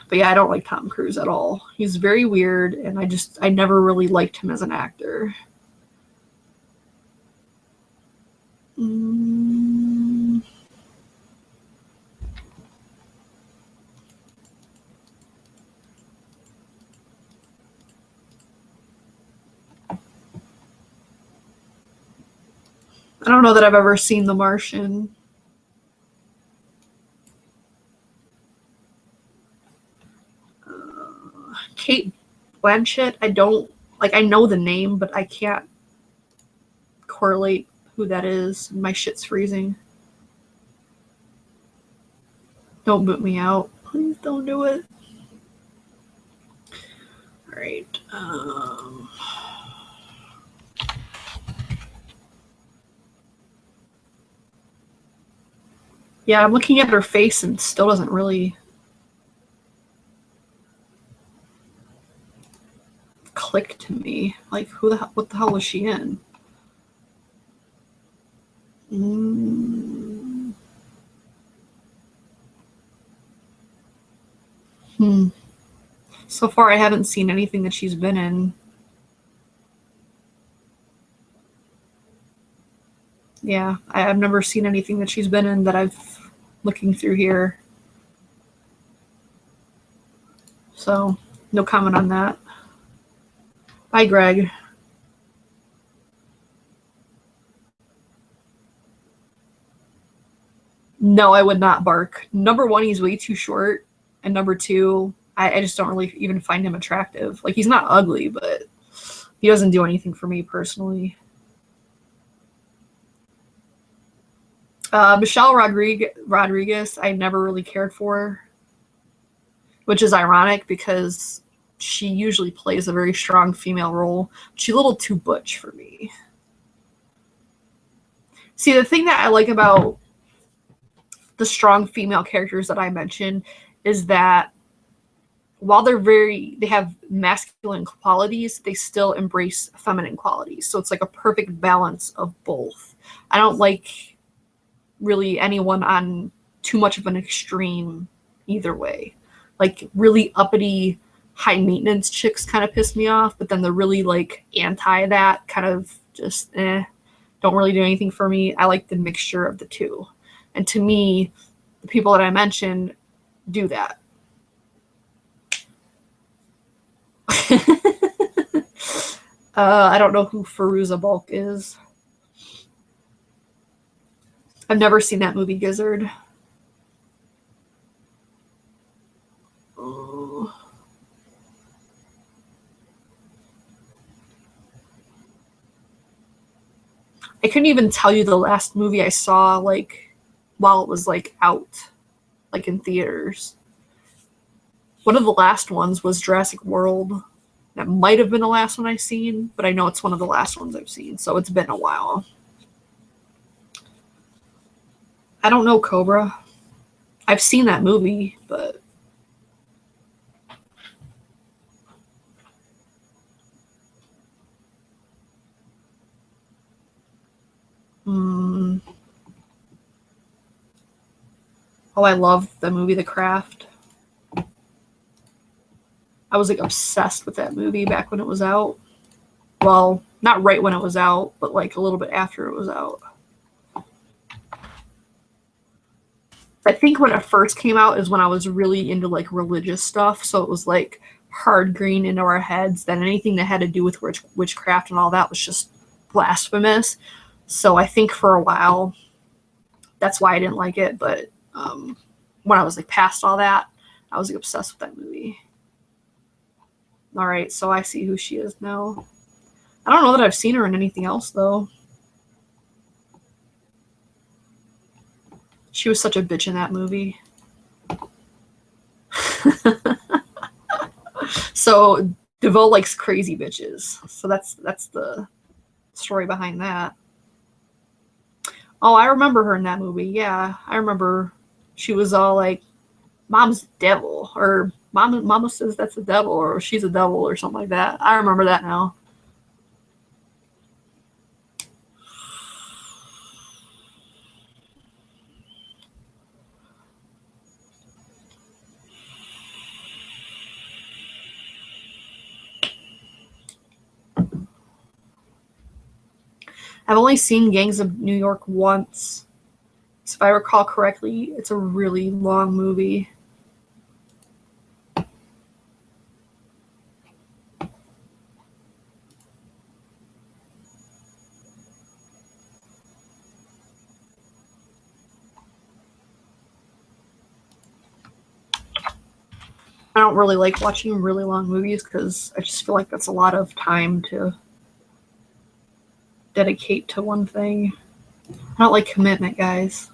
But yeah, I don't like Tom Cruise at all. He's very weird, and I never really liked him as an actor. I don't know that I've ever seen The Martian. Kate Blanchett, I know the name, but I can't correlate who that is. My shit's freezing. Don't boot me out. Please don't do it. All right. Yeah, I'm looking at her face and still doesn't really click to me. Like, what the hell was she in? So far, I haven't seen anything that she's been in. Yeah, I've never seen anything that she's been in that I've looking through here. So, no comment on that. Bye, Greg. No, I would not bark. Number one, he's way too short. And number two, I just don't really even find him attractive. Like, he's not ugly, but he doesn't do anything for me personally. Michelle Rodriguez, I never really cared for, which is ironic because she usually plays a very strong female role. She's a little too butch for me. See, the thing that I like about the strong female characters that I mentioned is that while they have masculine qualities, they still embrace feminine qualities. So it's like a perfect balance of both. I don't like really anyone on too much of an extreme either way. Like really uppity, high maintenance chicks kind of piss me off, but then the really like anti that kind of just don't really do anything for me. I like the mixture of the two. And to me, the people that I mentioned do that. I don't know who Fairuza Balk is. I've never seen that movie, Gizzard. I couldn't even tell you the last movie I saw, like, while it was, like, out, like, in theaters. One of the last ones was Jurassic World. That might have been the last one I've seen, but I know it's one of the last ones I've seen, so it's been a while. I don't know Cobra. I've seen that movie, but... Oh, I love the movie The Craft. I was like obsessed with that movie back when it was out. Well, not right when it was out, but like a little bit after it was out. I think when it first came out is when I was really into like religious stuff. So it was like hard green into our heads. Then anything that had to do with witchcraft and all that was just blasphemous. So I think for a while, that's why I didn't like it. But when I was like past all that, I was like obsessed with that movie. All right, so I see who she is now. I don't know that I've seen her in anything else, though. She was such a bitch in that movie. So DeVoe likes crazy bitches. So that's the story behind that. Oh, I remember her in that movie. Yeah, I remember she was all like, "Mom's devil," or Mama says that's a devil, or she's a devil, or something like that. I remember that now. I've only seen Gangs of New York once. So if I recall correctly, it's a really long movie. I don't really like watching really long movies because I just feel like that's a lot of time to dedicate to one thing. I don't like commitment, guys.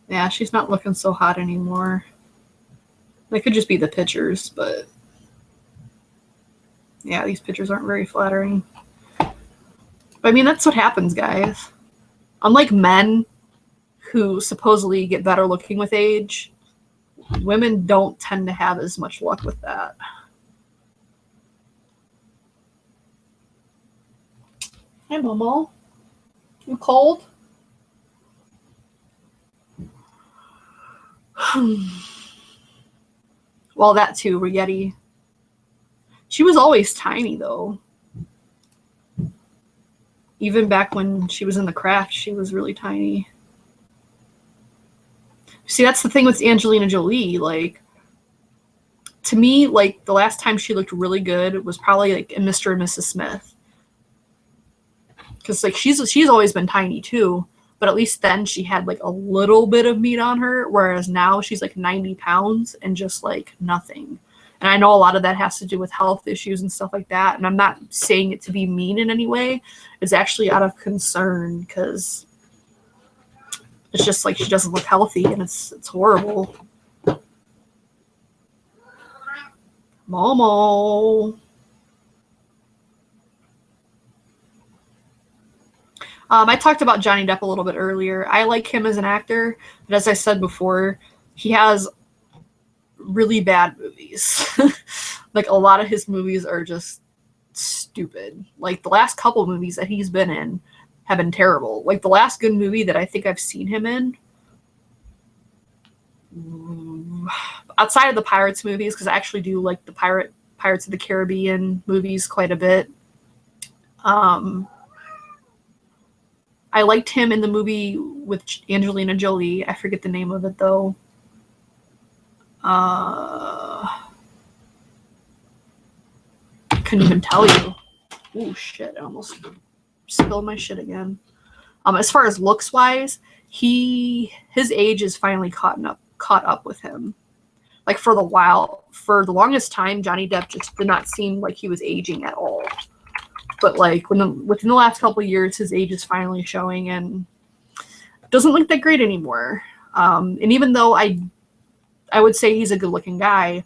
Yeah, she's not looking so hot anymore. They could just be the pictures, but yeah, these pictures aren't very flattering. But I mean, that's what happens, guys. Unlike men who supposedly get better looking with age, women don't tend to have as much luck with that. Hi, Momo. You cold? Well, that too, Rigetti. She was always tiny, though. Even back when she was in The Craft, she was really tiny. See, that's the thing with Angelina Jolie. Like, to me, like, the last time she looked really good was probably, like, in Mr. and Mrs. Smith. Because, like, she's always been tiny, too. But at least then she had, like, a little bit of meat on her. Whereas now she's, like, 90 pounds and just, like, nothing. And I know a lot of that has to do with health issues and stuff like that. And I'm not saying it to be mean in any way. It's actually out of concern because it's just like she doesn't look healthy, and it's horrible. Momo. I talked about Johnny Depp a little bit earlier. I like him as an actor, but as I said before, he has really bad movies. Like, a lot of his movies are just stupid. Like, the last couple movies that he's been in have been terrible. Like, the last good movie that I think I've seen him in, outside of the Pirates movies, because I actually do like the Pirates of the Caribbean movies quite a bit. I liked him in the movie with Angelina Jolie. I forget the name of it, though. Couldn't even tell you. Oh, shit. I almost spilled my shit again. As far as looks-wise, his age is finally caught up with him. Like, for the longest time, Johnny Depp just did not seem like he was aging at all. But, like, within the last couple of years, his age is finally showing, and doesn't look that great anymore. And even though I would say he's a good-looking guy,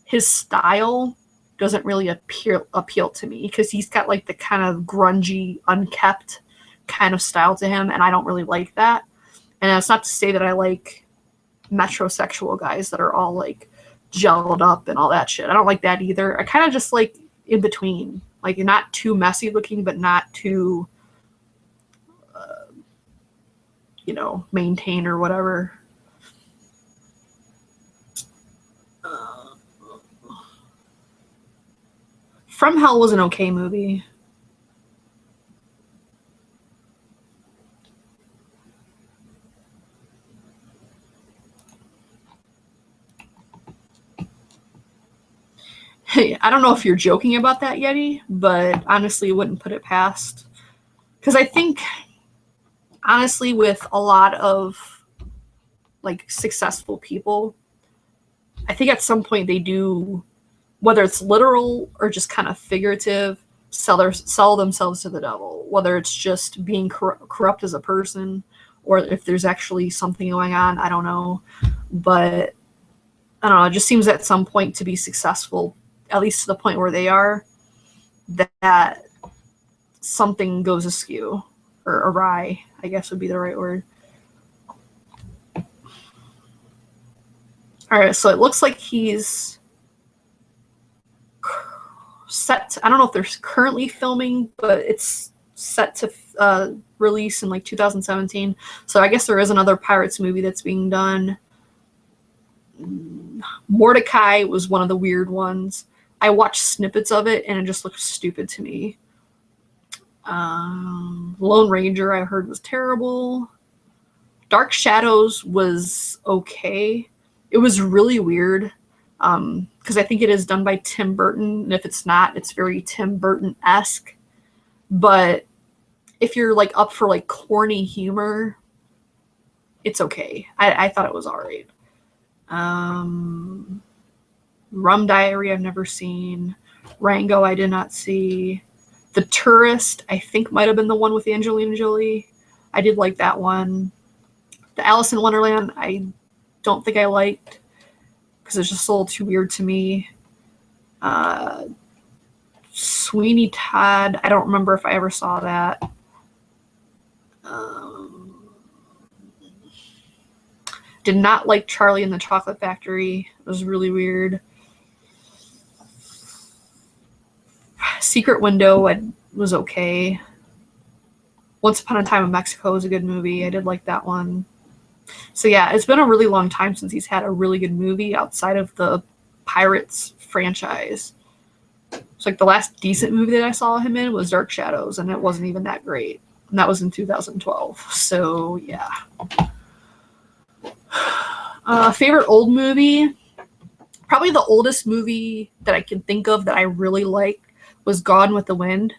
his style doesn't really appeal to me, because he's got, like, the kind of grungy, unkept kind of style to him, and I don't really like that. And that's not to say that I like metrosexual guys that are all, like, gelled up and all that shit. I don't like that either. I kind of just like in between. Like, not too messy looking, but not too, maintain or whatever. From Hell was an okay movie. Hey, I don't know if you're joking about that, Yeti, but honestly, I wouldn't put it past. Because I think, honestly, with a lot of, like, successful people, I think at some point they do, whether it's literal or just kind of figurative, sell themselves to the devil. Whether it's just being corrupt as a person, or if there's actually something going on, I don't know. But, I don't know, it just seems at some point to be successful, at least to the point where they are, that something goes askew, or awry, I guess would be the right word. Alright, so it looks like he's set to, I don't know if they're currently filming, but it's set to release in, like, 2017. So I guess there is another Pirates movie that's being done. Mordecai was one of the weird ones. I watched snippets of it, and it just looked stupid to me. Lone Ranger, I heard, was terrible. Dark Shadows was okay. It was really weird, because I think it is done by Tim Burton, and if it's not, it's very Tim Burton-esque. But if you're, like, up for, like, corny humor, it's okay. I thought it was alright. Rum Diary I've never seen. Rango I did not see. The Tourist I think might have been the one with Angelina Jolie. I did like that one. The Alice in Wonderland I don't think I liked, because it's just a little too weird to me. Sweeney Todd, I don't remember if I ever saw that. Did not like Charlie and the Chocolate Factory. It was really weird. Secret Window was okay. Once Upon a Time in Mexico was a good movie. I did like that one. So yeah, it's been a really long time since he's had a really good movie outside of the Pirates franchise. It's like the last decent movie that I saw him in was Dark Shadows, and it wasn't even that great. And that was in 2012. So yeah. Favorite old movie? Probably the oldest movie that I can think of that I really liked was Gone with the Wind.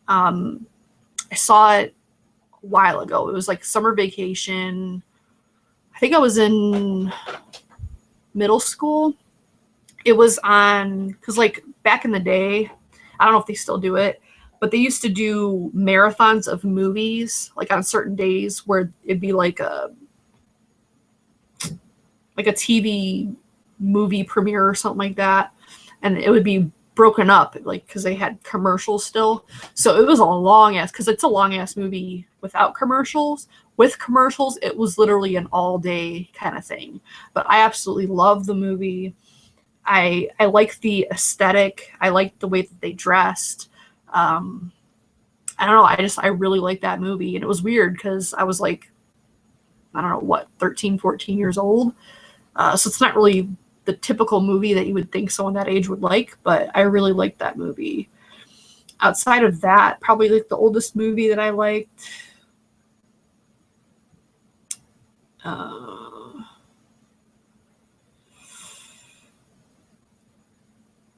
I saw it a while ago. It was like summer vacation. I think I was in middle school, It was on, because like back in the day, I don't know if they still do it, but they used to do marathons of movies like on certain days where it'd be like a TV movie premiere or something like that, and it would be broken up like because they had commercials still. So it was a long ass, because it's a long ass movie without commercials. With commercials, it was literally an all day kind of thing. But I absolutely love the movie. I like the aesthetic. I like the way that they dressed. I don't know. I really like that movie. And it was weird because I was like, I don't know, what, 13, 14 years old. So it's not really the typical movie that you would think someone that age would like, but I really liked that movie. Outside of that, probably like the oldest movie that I liked.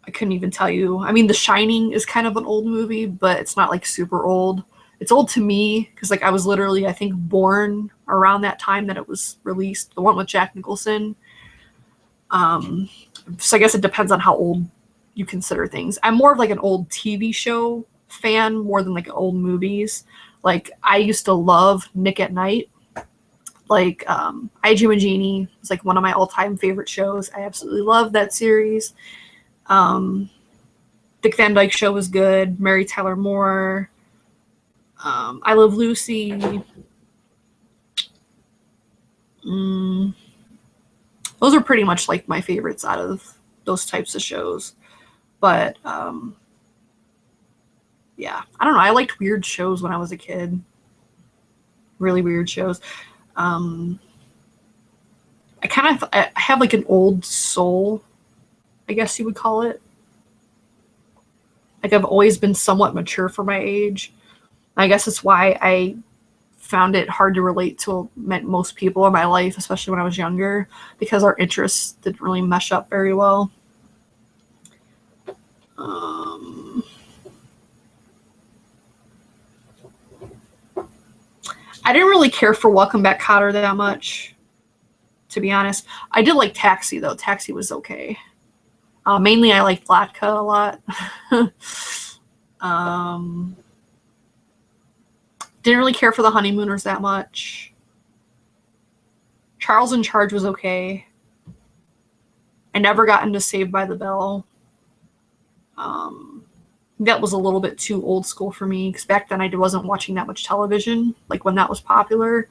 I couldn't even tell you. I mean, The Shining is kind of an old movie, but it's not like super old. It's old to me because like I was literally, I think, born around that time that it was released. The one with Jack Nicholson. So I guess it depends on how old you consider things. I'm more of like an old TV show fan more than like old movies. Like I used to love Nick at Night. Like I Dream a Genie is like one of my all-time favorite shows. I absolutely love that series. Dick Van Dyke Show was good. Mary Tyler Moore. I Love Lucy. Those are pretty much like my favorites out of those types of shows. But yeah, I don't know. I liked weird shows when I was a kid. Really weird shows. I have like an old soul, I guess you would call it. Like I've always been somewhat mature for my age. I guess that's why I found it hard to relate to most people in my life, especially when I was younger, because our interests didn't really mesh up very well. I didn't really care for Welcome Back, Kotter that much, to be honest. I did like Taxi, though. Taxi was okay. Mainly, I liked Latka a lot. Didn't really care for the Honeymooners that much. Charles in Charge was okay. I never got into Saved by the Bell. That was a little bit too old school for me because back then I wasn't watching that much television, like when that was popular.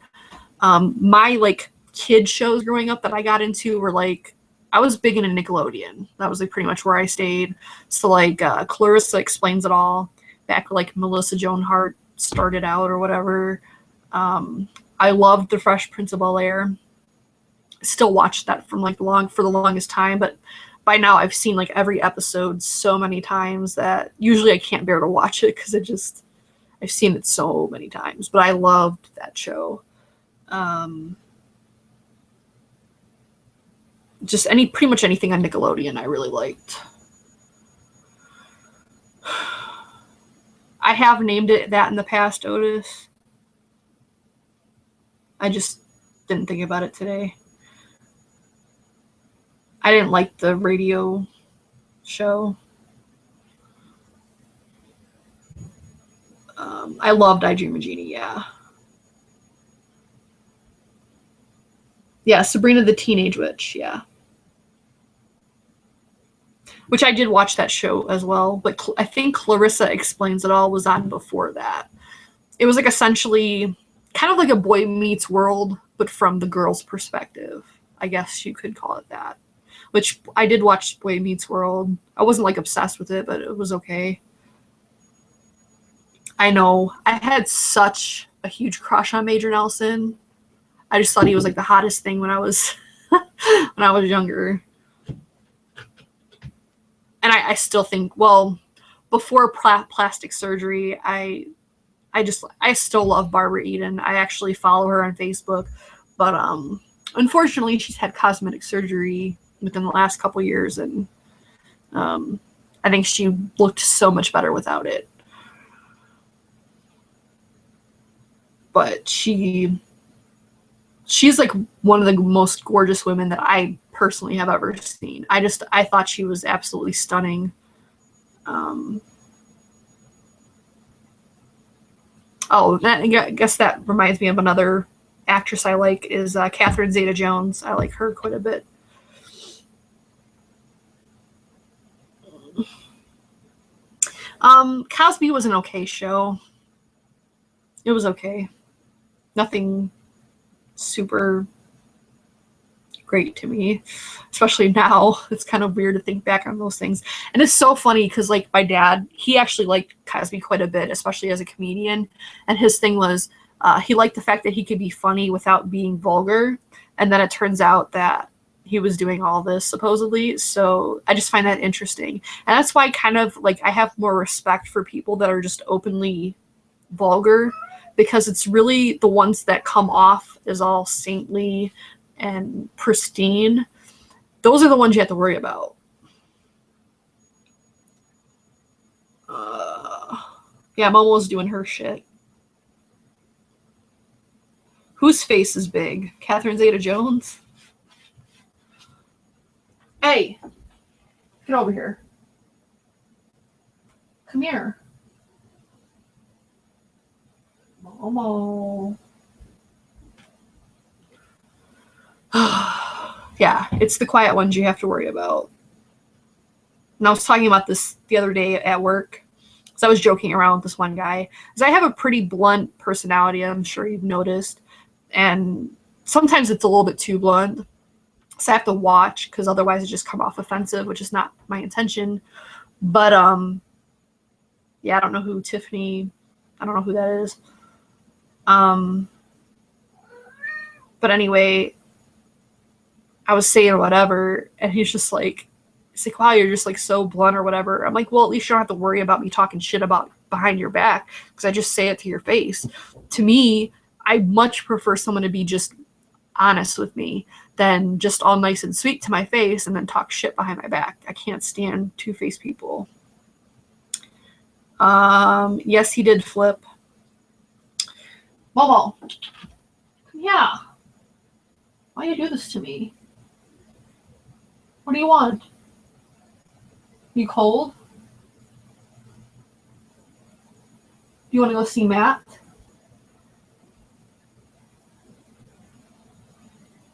My like kid shows growing up that I got into were like, I was big into Nickelodeon. That was like pretty much where I stayed. So like Clarissa Explains It All, back like Melissa Joan Hart started out or whatever. I loved The Fresh Prince of Bel-Air. Still watched that from like for the longest time, but by now I've seen like every episode so many times that usually I can't bear to watch it because I've seen it so many times. But I loved that show. Just pretty much anything on Nickelodeon I really liked. I have named it that in the past, Otis. I just didn't think about it today. I didn't like the radio show. I loved I Dream a Genie, yeah. Yeah, Sabrina the Teenage Witch, yeah. Which I did watch that show as well, but I think Clarissa Explains It All was on before that. It was like essentially kind of like a Boy Meets World, but from the girl's perspective. I guess you could call it that. Which I did watch Boy Meets World. I wasn't like obsessed with it, but it was okay. I know. I had such a huge crush on Major Nelson. I just thought he was like the hottest thing when I was when I was younger. And I still think, well, before plastic surgery, I still love Barbara Eden. I actually follow her on Facebook, but unfortunately, she's had cosmetic surgery within the last couple years, and I think she looked so much better without it. But she's like one of the most gorgeous women that I personally have ever seen. I thought she was absolutely stunning. I guess that reminds me of another actress I like is Catherine Zeta-Jones. I like her quite a bit. Cosby was an okay show. It was okay. Nothing super great to me, especially now. It's kind of weird to think back on those things. And it's so funny because, like, my dad, he actually liked Cosby quite a bit, especially as a comedian. And his thing was he liked the fact that he could be funny without being vulgar. And then it turns out that he was doing all this, supposedly. So I just find that interesting. And that's why kind of, like, I have more respect for people that are just openly vulgar, because it's really the ones that come off as all saintly and pristine. Those are the ones you have to worry about. Yeah, Momo's doing her shit. Whose face is big? Catherine Zeta-Jones? Hey, get over here. Come here. Momo. Yeah, it's the quiet ones you have to worry about. And I was talking about this the other day at work. So I was joking around with this one guy. Because I have a pretty blunt personality, I'm sure you've noticed. And sometimes it's a little bit too blunt. So I have to watch, because otherwise it just come off offensive, which is not my intention. But yeah, I don't know who Tiffany, I don't know who that is. But anyway, I was saying whatever, and he's like, wow, you're just like so blunt or whatever. I'm like, well, at least you don't have to worry about me talking shit about behind your back, because I just say it to your face. To me, I much prefer someone to be just honest with me than just all nice and sweet to my face and then talk shit behind my back. I can't stand two-faced people. Yes, he did flip. Momo, yeah. Why you do this to me? What do you want? You cold? You want to go see Matt?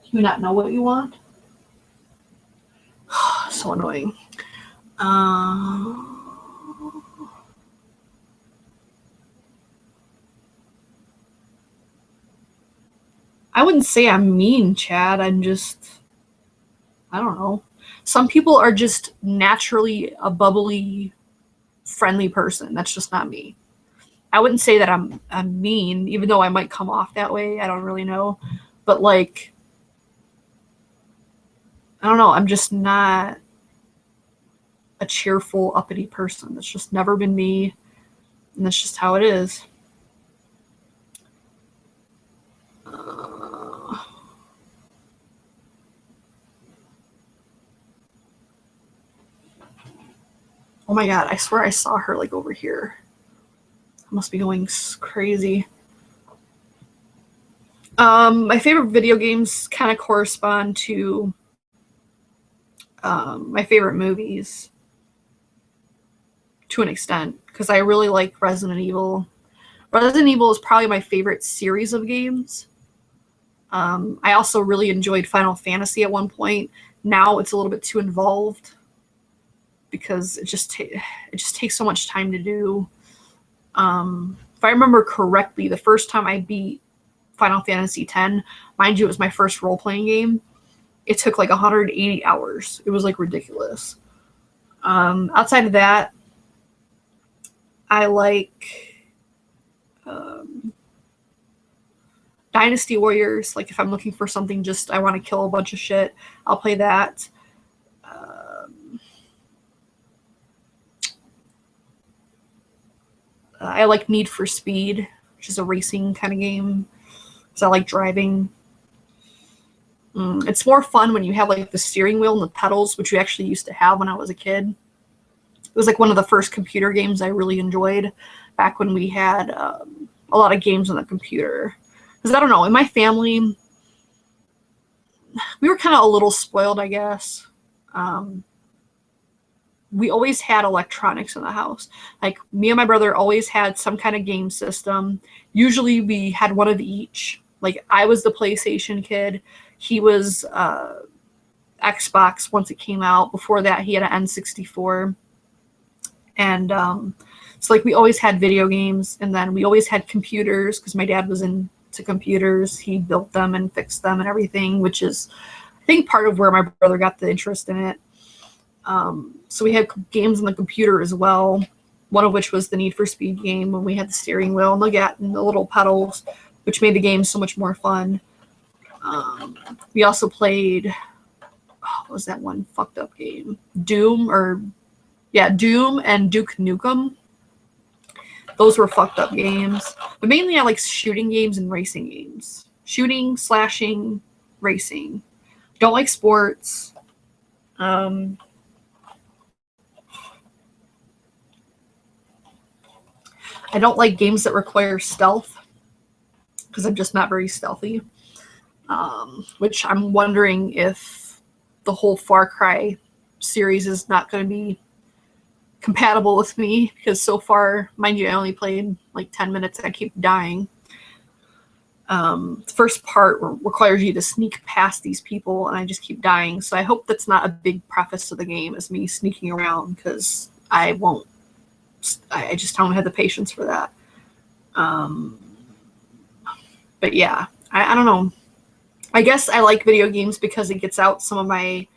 Do you not know what you want? So annoying. I wouldn't say I'm mean, Chad. I'm just, I don't know. Some people are just naturally a bubbly, friendly person. That's just not me. I wouldn't say that I'm mean, even though I might come off that way. I don't really know. But, like, I don't know. I'm just not a cheerful, uppity person. That's just never been me. And that's just how it is. Oh my god, I swear I saw her, like, over here. I must be going crazy. My favorite video games kind of correspond to my favorite movies to an extent, because I really like Resident Evil. Resident Evil is probably my favorite series of games. I also really enjoyed Final Fantasy at one point. Now it's a little bit too involved, because it just takes so much time to do. If I remember correctly, the first time I beat Final Fantasy X, mind you, it was my first role-playing game, it took like 180 hours. It was like ridiculous. Outside of that, I like Dynasty Warriors. Like, if I'm looking for something, just I want to kill a bunch of shit, I'll play that. I like Need for Speed, which is a racing kind of game, because I like driving. It's more fun when you have, like, the steering wheel and the pedals, which we actually used to have when I was a kid. It was like one of the first computer games I really enjoyed back when we had a lot of games on the computer. Because I don't know, in my family, we were kind of a little spoiled, I guess. We always had electronics in the house. Like, me and my brother always had some kind of game system. Usually we had one of each. Like, I was the PlayStation kid. He was Xbox once it came out. Before that, he had an N64. And so, like, we always had video games. And then we always had computers because my dad was into computers. He built them and fixed them and everything, which is, I think, part of where my brother got the interest in it. So we had games on the computer as well, one of which was the Need for Speed game when we had the steering wheel and the little pedals, which made the game so much more fun. We also played, what was that one fucked up game? Doom and Duke Nukem. Those were fucked up games. But mainly I like shooting games and racing games. Shooting, slashing, racing. Don't like sports. I don't like games that require stealth because I'm just not very stealthy. Which I'm wondering if the whole Far Cry series is not going to be compatible with me because so far, mind you, I only played like 10 minutes and I keep dying. The first part requires you to sneak past these people and I just keep dying. So I hope that's not a big preface to the game as me sneaking around because I just don't have the patience for that. But yeah, I don't know. I guess I like video games because it gets out some of my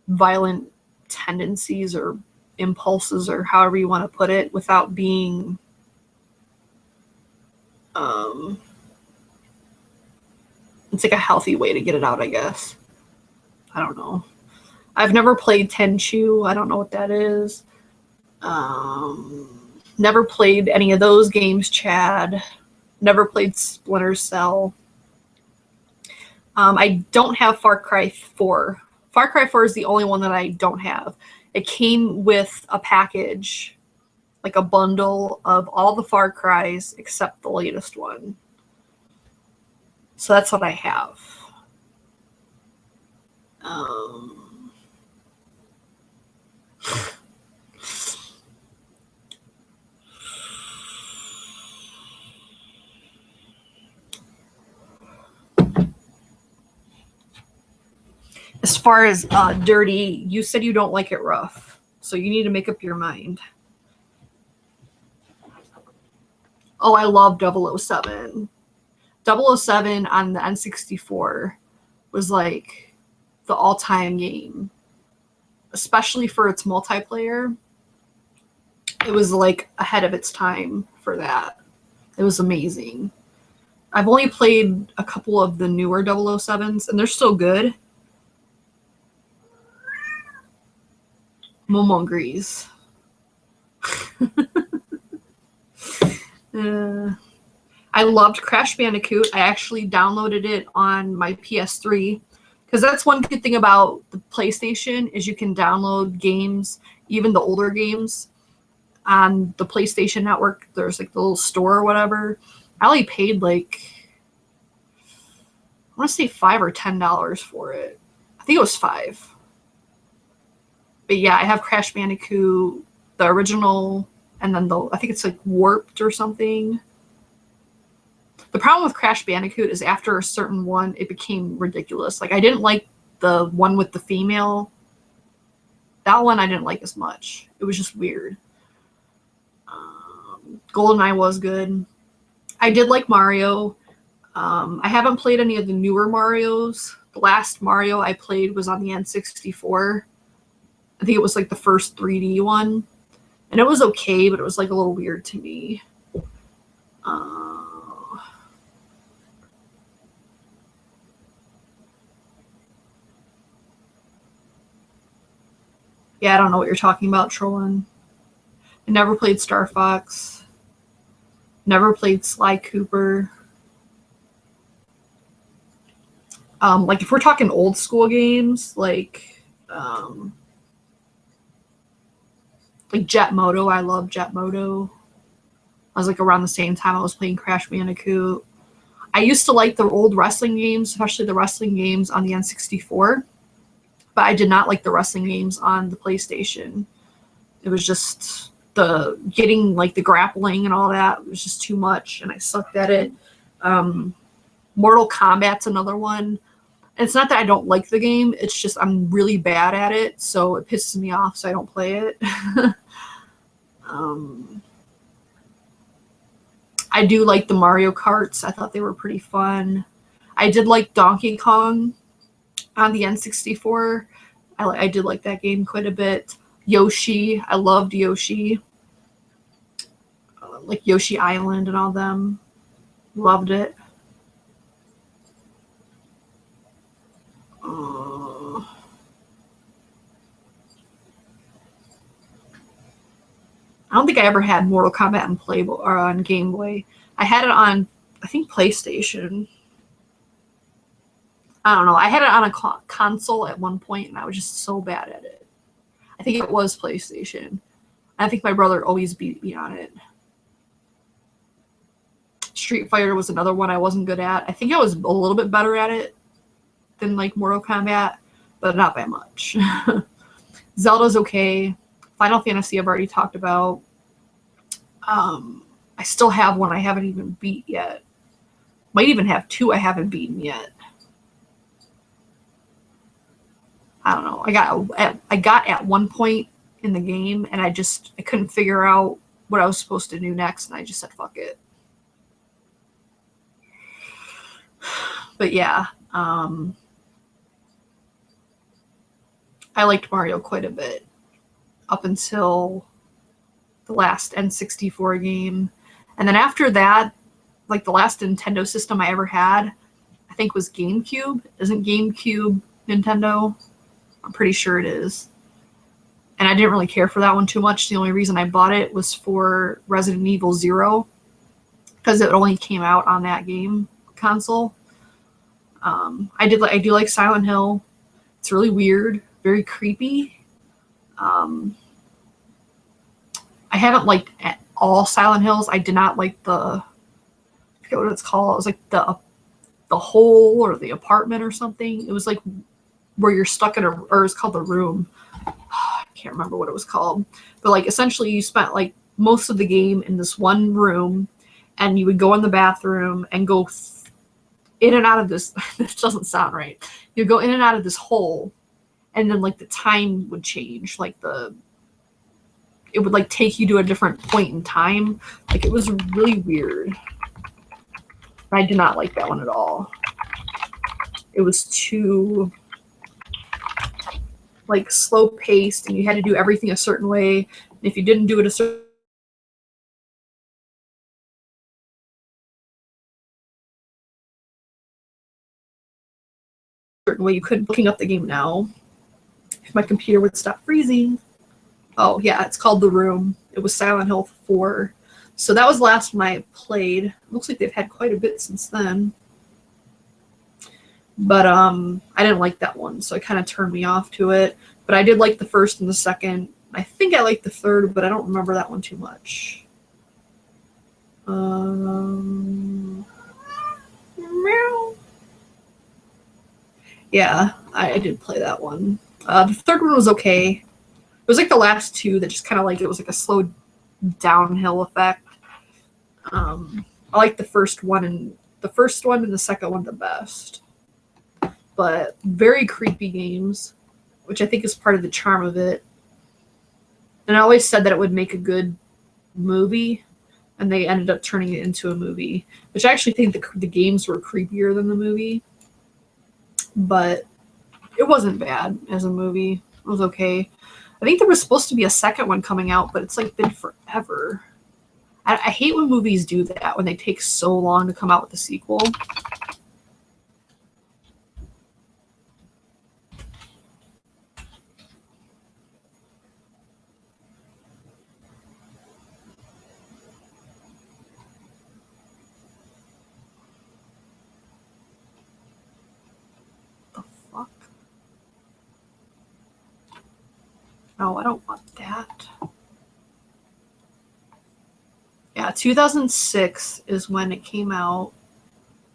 violent tendencies or impulses or however you want to put it without being it's like a healthy way to get it out, I guess. I don't know. I've never played Tenchu. I don't know what that is. Never played any of those games, Chad. Never played Splinter Cell. I don't have Far Cry 4. Far Cry 4 is the only one that I don't have. It came with a package, like a bundle of all the Far Crys except the latest one. So that's what I have. As far as dirty, you said you don't like it rough, so you need to make up your mind. Oh, I love 007. 007 on the N64 was like the all-time game, especially for its multiplayer. It was like ahead of its time for that. It was amazing. I've only played a couple of the newer 007s, and they're still good. Momo agrees. I loved Crash Bandicoot. I actually downloaded it on my PS3 because that's one good thing about the PlayStation is you can download games, even the older games, on the PlayStation Network. There's like the little store or whatever. I only paid like, I want to say $5 or $10 for it. I think it was $5. But yeah, I have Crash Bandicoot, the original, and then I think it's like Warped or something. The problem with Crash Bandicoot is after a certain one, it became ridiculous. Like, I didn't like the one with the female. That one I didn't like as much. It was just weird. GoldenEye was good. I did like Mario. I haven't played any of the newer Marios. The last Mario I played was on the N64. I think it was like the first 3D one. And it was okay, but it was like a little weird to me. Yeah, I don't know what you're talking about, trolling. I never played Star Fox. Never played Sly Cooper. Like if we're talking old school games, like Jet Moto, I love Jet Moto. I was like around the same time I was playing Crash Bandicoot. I used to like the old wrestling games, especially the wrestling games on the N64, but I did not like the wrestling games on the PlayStation. It was just the getting like the grappling and all that was just too much, and I sucked at it. Mortal Kombat's another one. And it's not that I don't like the game, it's just I'm really bad at it, so it pisses me off, so I don't play it. I do like the Mario Karts. I thought they were pretty fun. I did like Donkey Kong on the N64. I did like that game quite a bit. Yoshi, I loved Yoshi. Like Yoshi Island and all them. Loved it. I don't think I ever had Mortal Kombat on Playboy or on Game Boy. I had it on, I think, PlayStation. I don't know. I had it on a console at one point, and I was just so bad at it. I think it was PlayStation. I think my brother always beat me on it. Street Fighter was another one I wasn't good at. I think I was a little bit better at it than like Mortal Kombat, but not by much. Zelda's okay. Final Fantasy I've already talked about. I still have one I haven't even beat yet. Might even have two I haven't beaten yet. I don't know. I got at one point in the game, and I couldn't figure out what I was supposed to do next, and I just said fuck it. But yeah, I liked Mario quite a bit up until the last N64 game. And then after that, like the last Nintendo system I ever had, I think was GameCube. Isn't GameCube Nintendo? I'm pretty sure it is. And I didn't really care for that one too much. The only reason I bought it was for Resident Evil 0, because it only came out on that game console. I do like Silent Hill. It's really weird, very creepy. I haven't liked all Silent Hills. I did not like I forget what it's called. It was like the hole or the apartment or something. It was like where you're stuck in or it's called The Room. I can't remember what it was called. But like essentially you spent like most of the game in this one room, and you would go in the bathroom and go in and out of this. This doesn't sound right. You go in and out of this hole, and then like the time would change. Like it would like take you to a different point in time. Like it was really weird. I did not like that one at all. It was too like slow paced, and you had to do everything a certain way. And if you didn't do it a certain way, you couldn't. Looking up the game now, if my computer would stop freezing. Oh, yeah, it's called The Room. It was Silent Hill 4. So that was the last one I played. Looks like they've had quite a bit since then. But I didn't like that one, so it kind of turned me off to it. But I did like the first and the second. I think I liked the third, but I don't remember that one too much. Yeah, I did play that one. The third one was okay. It was like the last two that just kind of like, it was like a slow downhill effect. I like the first one and the second one the best. But very creepy games, which I think is part of the charm of it. And I always said that it would make a good movie, and they ended up turning it into a movie, which I actually think the games were creepier than the movie. But it wasn't bad as a movie. It was okay. I think there was supposed to be a second one coming out, but it's like been forever. I hate when movies do that, when they take so long to come out with a sequel. The fuck? No, I don't want that. Yeah, 2006 is when it came out.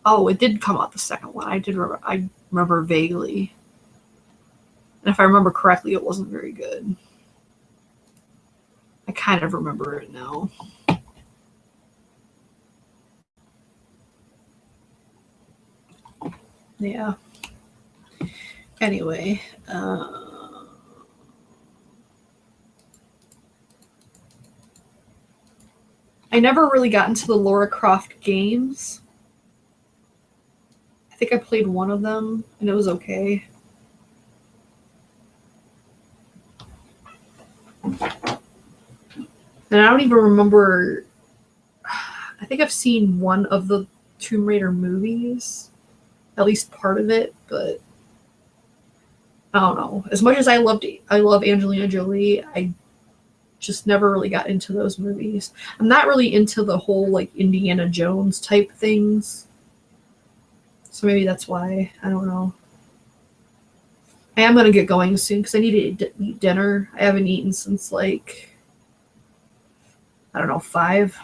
Oh, it did come out the second one. I remember vaguely. And if I remember correctly, it wasn't very good. I kind of remember it now. Yeah. Anyway, I never really got into the Lara Croft games. I think I played one of them, and it was okay. And I don't even remember. I think I've seen one of the Tomb Raider movies, at least part of it, but I don't know. As much as I love Angelina Jolie, I just never really got into those movies. I'm not really into the whole like Indiana Jones type things. So maybe that's why. I don't know. I am going to get going soon because I need to eat dinner. I haven't eaten since like, I don't know, 5.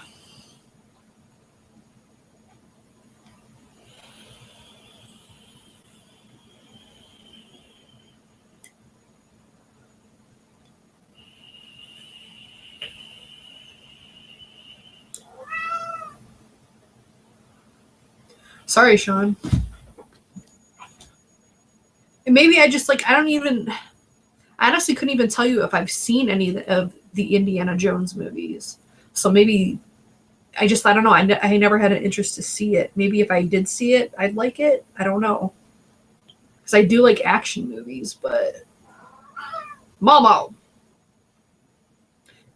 Sorry, Sean. And maybe I just like, I honestly couldn't even tell you if I've seen any of the Indiana Jones movies. So maybe I don't know. I never had an interest to see it. Maybe if I did see it, I'd like it. I don't know. Because I do like action movies, but Momo.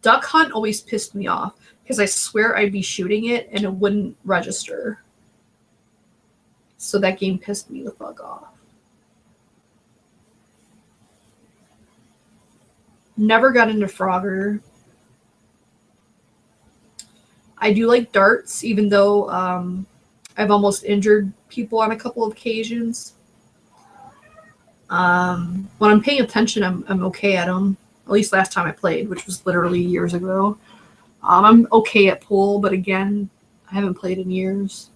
Duck Hunt always pissed me off because I swear I'd be shooting it and it wouldn't register. So that game pissed me the fuck off. Never got into Frogger. I do like darts, even though I've almost injured people on a couple of occasions. When I'm paying attention, I'm okay at them. At least last time I played, which was literally years ago. I'm okay at pool, but again, I haven't played in years.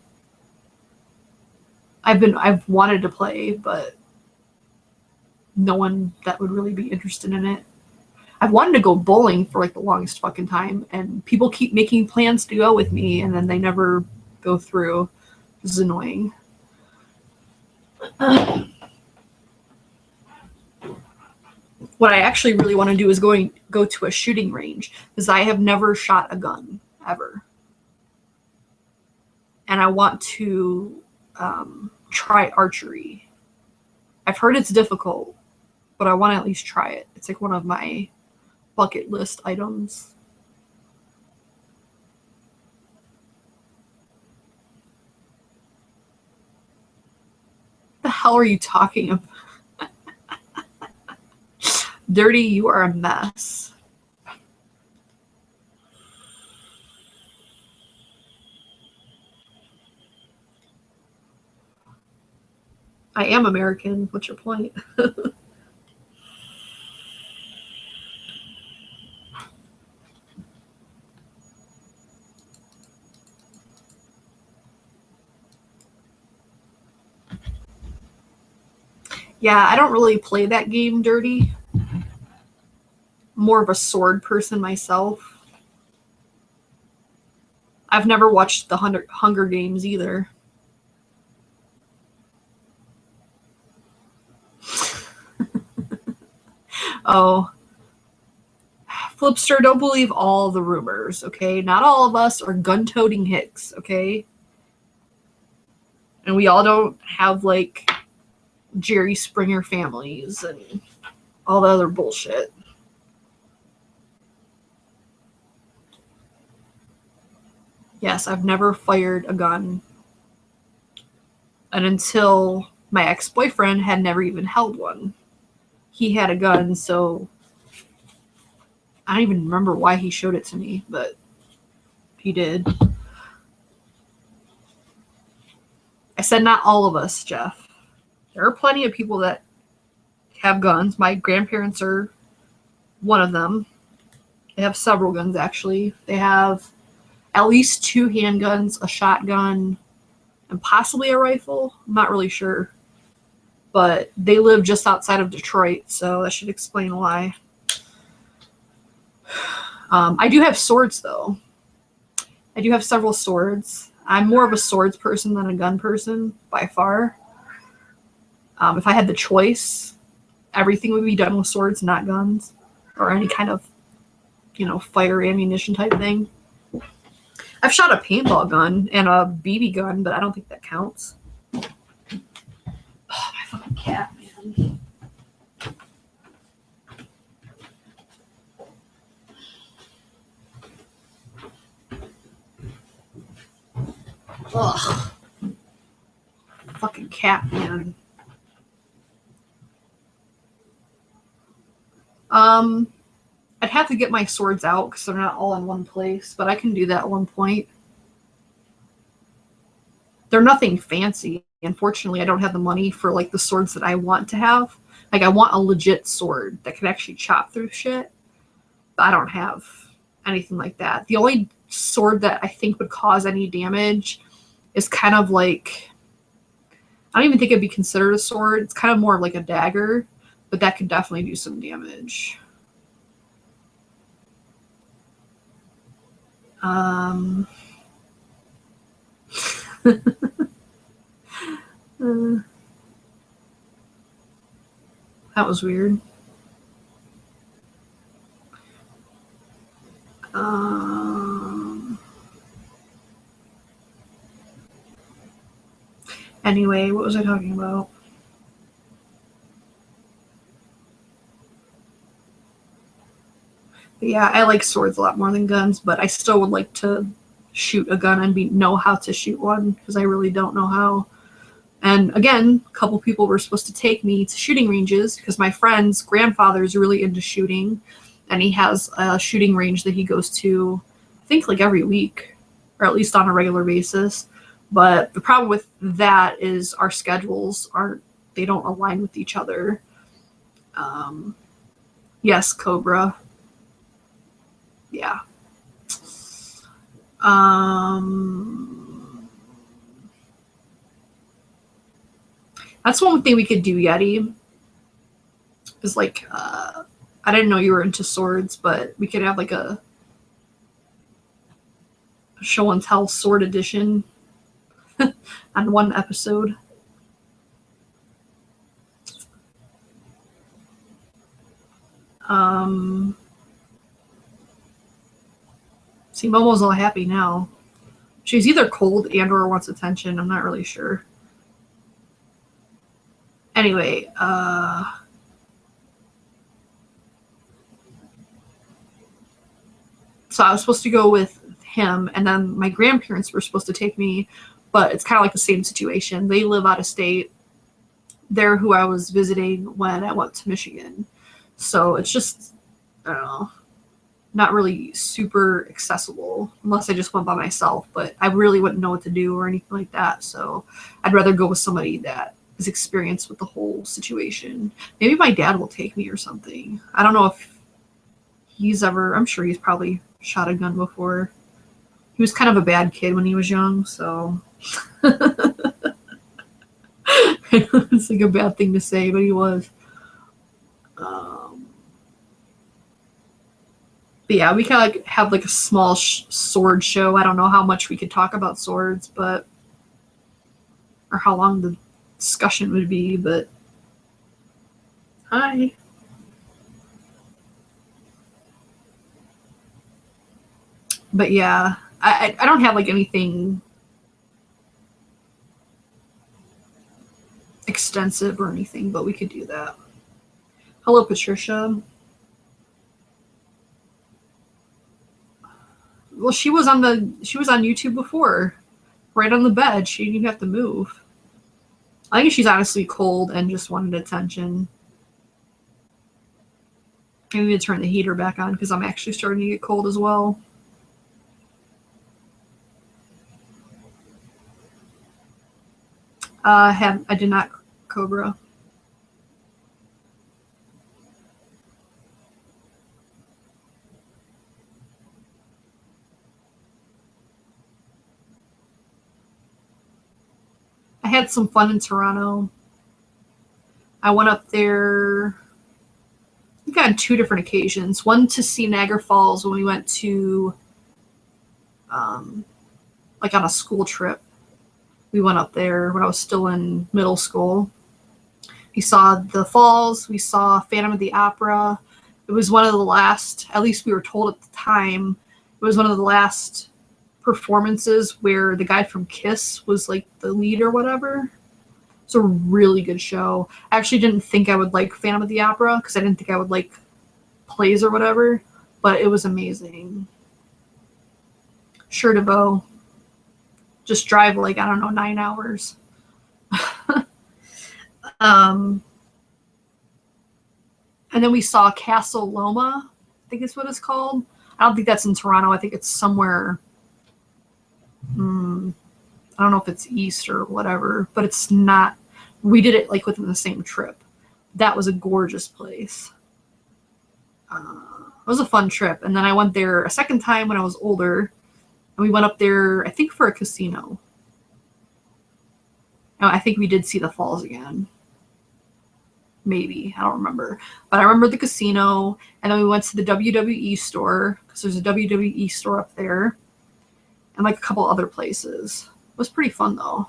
I've wanted to play, but no one that would really be interested in it. I've wanted to go bowling for like the longest fucking time, and people keep making plans to go with me, and then they never go through. This is annoying. What I actually really want to do is go to a shooting range, because I have never shot a gun ever, and I want to try archery. I've heard it's difficult, but I want to at least try it. It's like one of my bucket list items. What the hell are you talking about? Dirty, you are a mess. I am American. What's your point? Yeah, I don't really play that game dirty. More of a sword person myself. I've never watched the Hunger Games either. Oh. Flipster, don't believe all the rumors, okay? Not all of us are gun-toting hicks, okay? And we all don't have, like, Jerry Springer families and all the other bullshit. Yes, I've never fired a gun. And until my ex-boyfriend had never even held one. He had a gun, so I don't even remember why he showed it to me, but he did. I said not all of us, Jeff. There are plenty of people that have guns. My grandparents are one of them. They have several guns, actually. They have at least 2 handguns, a shotgun, and possibly a rifle. I'm not really sure. But they live just outside of Detroit, so that should explain why. I do have swords, though. I do have several swords. I'm more of a swords person than a gun person, by far. If I had the choice, everything would be done with swords, not guns, or any kind of, fire ammunition type thing. I've shot a paintball gun and a BB gun, but I don't think that counts. Oh, my fucking cat, man. Ugh. Fucking cat, man. I'd have to get my swords out because they're not all in one place, but I can do that at one point. They're nothing fancy. Unfortunately, I don't have the money for like the swords that I want to have. Like I want a legit sword that can actually chop through shit. But I don't have anything like that. The only sword that I think would cause any damage is kind of like, I don't even think it'd be considered a sword. It's kind of more like a dagger, but that could definitely do some damage. That was weird. Anyway, what was I talking about? But yeah, I like swords a lot more than guns, but I still would like to shoot a gun and know how to shoot one because I really don't know how. And again, a couple people were supposed to take me to shooting ranges because my friend's grandfather is really into shooting, and he has a shooting range that he goes to, I think like every week, or at least on a regular basis. But the problem with that is our schedules they don't align with each other. Yes, Cobra. Yeah. That's one thing we could do, Yeti, is like, I didn't know you were into swords, but we could have like a show and tell sword edition on one episode. See, Momo's all happy now. She's either cold and or wants attention. I'm not really sure. Anyway, so I was supposed to go with him, and then my grandparents were supposed to take me, but it's kind of like the same situation. They live out of state. They're who I was visiting when I went to Michigan. So it's just, I don't know, not really super accessible unless I just went by myself, but I really wouldn't know what to do or anything like that. So I'd rather go with somebody that is experienced with the whole situation. Maybe my dad will take me or something. I don't know if I'm sure he's probably shot a gun before. He was kind of a bad kid when he was young, so it's like a bad thing to say, but he was. But yeah, we kind of like have like a small sword show. I don't know how much we could talk about swords, but or how long the discussion would be. But hi. But yeah, I don't have like anything extensive or anything, but we could do that. Hello, Patricia. Well, she was on YouTube before, right on the bed. She didn't even have to move. I think she's honestly cold and just wanted attention. I need to turn the heater back on because I'm actually starting to get cold as well. I did not, Cobra. had some fun in Toronto. I went up there, I think on 2 different occasions. One to see Niagara Falls when we went to, like on a school trip. We went up there when I was still in middle school. We saw the falls. We saw Phantom of the Opera. It was one of the last, at least we were told at the time, it was one of the last performances where the guy from Kiss was like the lead or whatever. It's a really good show. I actually didn't think I would like Phantom of the Opera because I didn't think I would like plays or whatever, but it was amazing. Sure to go. Just drive like, I don't know, 9 hours. And then we saw Castle Loma, I think is what it's called. I don't think that's in Toronto. I think it's somewhere, I don't know if it's east or whatever, but it's not. We did it like within the same trip. That was a gorgeous place. It was a fun trip. And then I went there a second time when I was older, and we went up there, I think, for a casino. No, I think we did see the falls again. Maybe. I don't remember. But I remember the casino, and then we went to the WWE store, because there's a WWE store up there, and like a couple other places. It was pretty fun, though.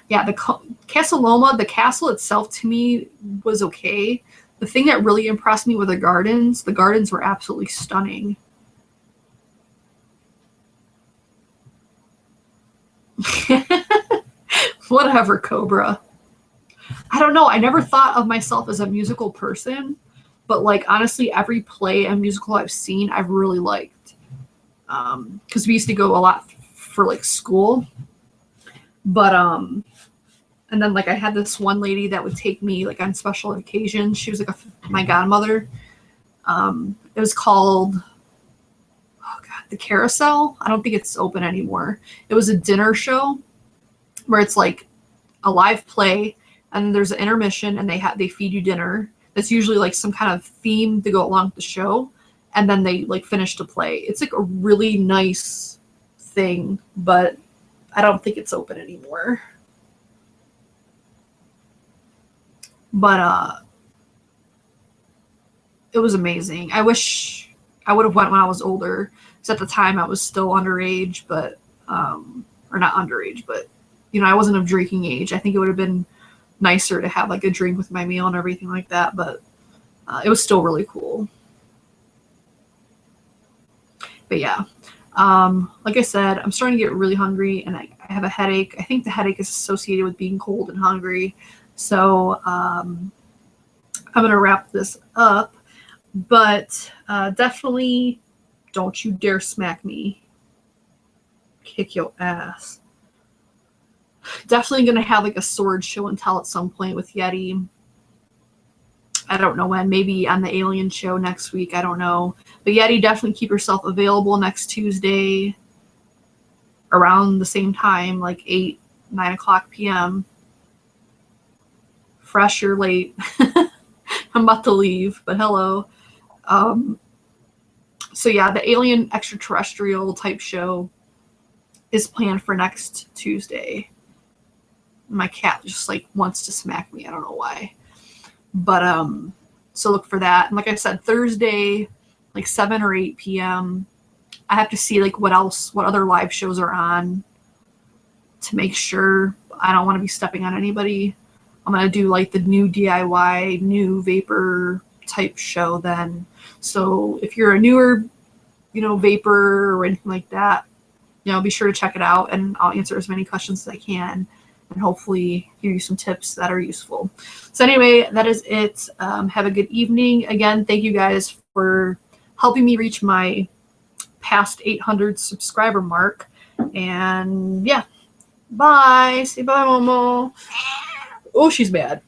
Yeah, the Castle Loma, the castle itself to me was okay. The thing that really impressed me were the gardens were absolutely stunning. Whatever, Cobra. I don't know. I never thought of myself as a musical person, but like honestly, every play and musical I've seen, I've really liked. Because we used to go a lot for like school, but and then like I had this one lady that would take me like on special occasions. She was like my godmother. It was called, oh god, the Carousel. I don't think it's open anymore. It was a dinner show where it's like a live play, and then there's an intermission, and they feed you dinner. That's usually like some kind of theme to go along with the show, and then they like finish the play. It's like a really nice thing, but I don't think it's open anymore. But it was amazing. I wish I would have went when I was older, because at the time I was still underage, but or not underage, but you know, I wasn't of drinking age. I think it would have been nicer to have like a drink with my meal and everything like that, but it was still really cool. But yeah, like I said, I'm starting to get really hungry, and I have a headache. I think the headache is associated with being cold and hungry. So I'm going to wrap this up, but definitely don't you dare smack me. Kick your ass. Definitely going to have like a sword show and tell at some point with Yeti. I don't know when, maybe on the Alien show next week. I don't know. But Yeti, definitely keep yourself available next Tuesday around the same time, like 8, 9 o'clock p.m. Fresh or late. I'm about to leave, but hello. So yeah, the Alien extraterrestrial type show is planned for next Tuesday. My cat just like wants to smack me. I don't know why. But so look for that. And like I said, Thursday, like 7 or 8 p.m. I have to see like what other live shows are on to make sure I don't want to be stepping on anybody. I'm going to do like the new DIY, new vapor type show then. So if you're a newer, vapor or anything like that, be sure to check it out, and I'll answer as many questions as I can and hopefully give you some tips that are useful. So anyway, that is it. Have a good evening. Again, thank you guys for helping me reach my past 800 subscriber mark. And yeah, bye. Say bye, Momo. Oh, she's mad.